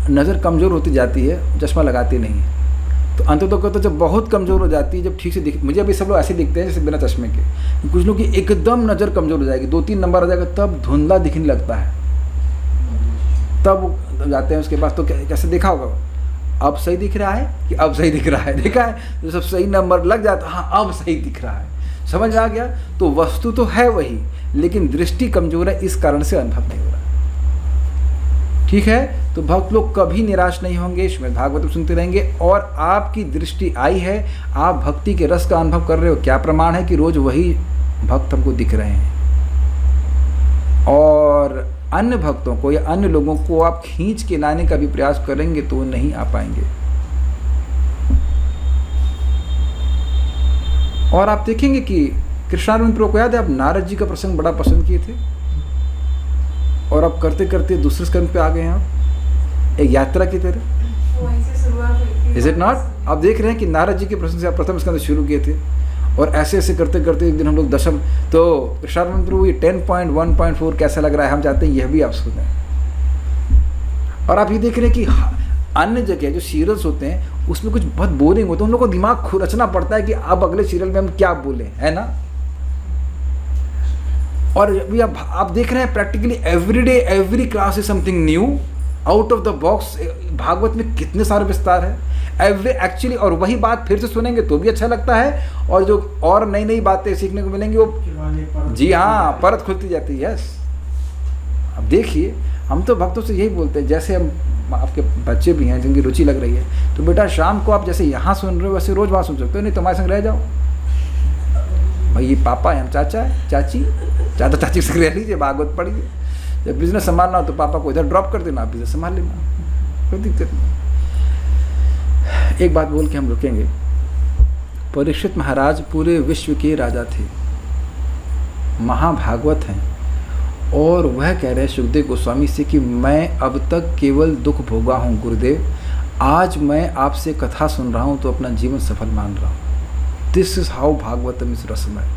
नज़र कमज़ोर होती जाती है, चश्मा लगाते नहीं, तो अंततः तो जब बहुत कमज़ोर हो जाती है, जब ठीक से दिख, मुझे अभी सब लोग ऐसे दिखते हैं जैसे बिना चश्मे के। कुछ लोग की एकदम नज़र कमज़ोर हो जाएगी, 2-3 नंबर आ जाएगा, तब धुंधला दिखने लगता है, तब जाते हैं उसके पास। तो कैसे देखा होगा? अब सही दिख रहा है कि अब सही दिख रहा है? देखा है तो सब सही नंबर लग जाता है, हाँ अब सही दिख रहा है, समझ आ गया। तो वस्तु तो है वही, लेकिन दृष्टि कमजोर है, इस कारण से अनुभव नहीं हो रहा। ठीक है, तो भक्त लोग कभी निराश नहीं होंगे, श्रीमद् भागवत सुनते रहेंगे। और आपकी दृष्टि आई है, आप भक्ति के रस का अनुभव कर रहे हो, क्या प्रमाण है कि रोज वही भक्त हमको दिख रहे हैं। और अन्य भक्तों को या अन्य लोगों को आप खींच के लाने का भी प्रयास करेंगे तो वो नहीं आ पाएंगे। और आप देखेंगे कि कृष्णानंद प्रभु को याद है, आप नारद जी का प्रसंग बड़ा पसंद किए थे, और अब करते करते दूसरे स्कंद पे आ गए हैं आप, एक यात्रा की तरह। Is it not? आप देख रहे हैं कि नारद जी के प्रसंग से आप प्रथम स्कंद शुरू किए थे, और ऐसे ऐसे करते करते एक दिन हम लोग दशम, तो कृष्णानंद प्रभु ये 10.1.4 कैसा लग रहा है, हम चाहते हैं यह भी आप सुनें। और आप ये देख रहे हैं कि अन्य जगह जो सीरियल्स होते हैं उसमें कुछ बहुत बोरिंग होता है, उन लोगों को दिमाग खुरचना पड़ता है कि अब अगले सीरियल में हम क्या बोलें, है ना। और अभी आप देख रहे हैं practically everyday every class is something new, out of the box. Bhagavat में कितने सारे विस्तार है, एक्चुअली, और वही बात फिर से सुनेंगे तो भी अच्छा लगता है, और जो और नई नई बातें सीखने को मिलेंगी वो, के बाद एक परत जी हाँ, परत खुलती जाती है। यस, अब देखिए, हम तो भक्तों से यही बोलते हैं, जैसे हम आपके बच्चे भी हैं जिनकी रुचि लग रही है, तो बेटा शाम को आप जैसे यहाँ सुन रहे हो वैसे रोज वहाँ सुन सकते हो, नहीं तो हमारे संग रह जाओ। भाई ये पापा है, हम चाचा है, चाची, चाचा चाची से रह लीजिए, भागवत पढ़िए। जब बिजनेस संभालना हो तो पापा को इधर ड्रॉप कर देना, बिजनेस संभाल लेना, कोई दिक्कत नहीं। एक बात बोल के हम रुकेंगे। परीक्षित महाराज पूरे विश्व के राजा थे, महाभागवत हैं, और वह कह रहे सुखदेव गोस्वामी से कि मैं अब तक केवल दुख भोगा हूँ गुरुदेव, आज मैं आपसे कथा सुन रहा हूँ तो अपना जीवन सफल मान रहा हूँ। This is how Bhagavatam is रसमय।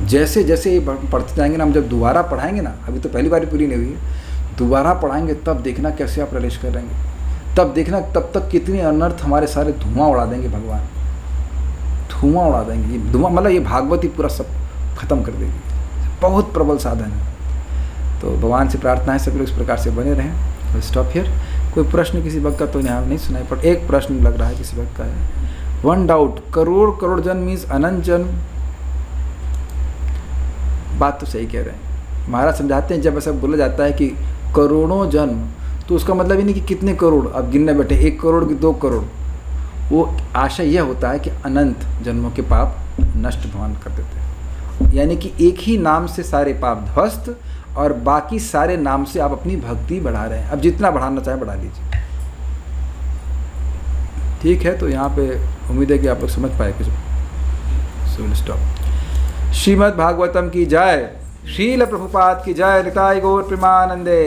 जैसे जैसे ये पढ़ते जाएंगे ना, हम जब दोबारा पढ़ाएंगे ना, अभी तो पहली बार पूरी नहीं हुई है, दोबारा पढ़ाएंगे तब देखना कैसे आप प्रवेश करेंगे, तब देखना तब तक कितने अनर्थ हमारे सारे धुआं उड़ा देंगे भगवान, धुआं उड़ा देंगे। ये धुआं मतलब ये भागवत ही पूरा सब खत्म कर देगी, बहुत प्रबल साधन है। तो भगवान से प्रार्थना है सभी लोग इस प्रकार से बने रहें। Stop here. कोई प्रश्न किसी भक्त का तो यहाँ नहीं सुनाई, पर एक प्रश्न लग रहा है किसी भक्त का है। वन डाउट, करोड़ करोड़ जन मीन्स अनंत जन। बात तो सही कह रहे हैं महाराज, समझाते हैं जब ऐसा बोला जाता है कि करोड़ों जन्म, तो उसका मतलब ही नहीं कि कितने करोड़ अब गिनने बैठे, 1 करोड़ कि 2 करोड़। वो आशय यह होता है कि अनंत जन्मों के पाप नष्ट भगवान कर देते हैं, यानी कि एक ही नाम से सारे पाप ध्वस्त, और बाकी सारे नाम से आप अपनी भक्ति बढ़ा रहे हैं। अब जितना बढ़ाना चाहे बढ़ा लीजिए। ठीक है, तो यहाँ पे उम्मीद है कि आप लोग समझ पाए कुछ। So will stop. Shrimad Bhagavatam की जय, श्रील प्रभुपाद की जय, निताय गौर प्रेमानंदे।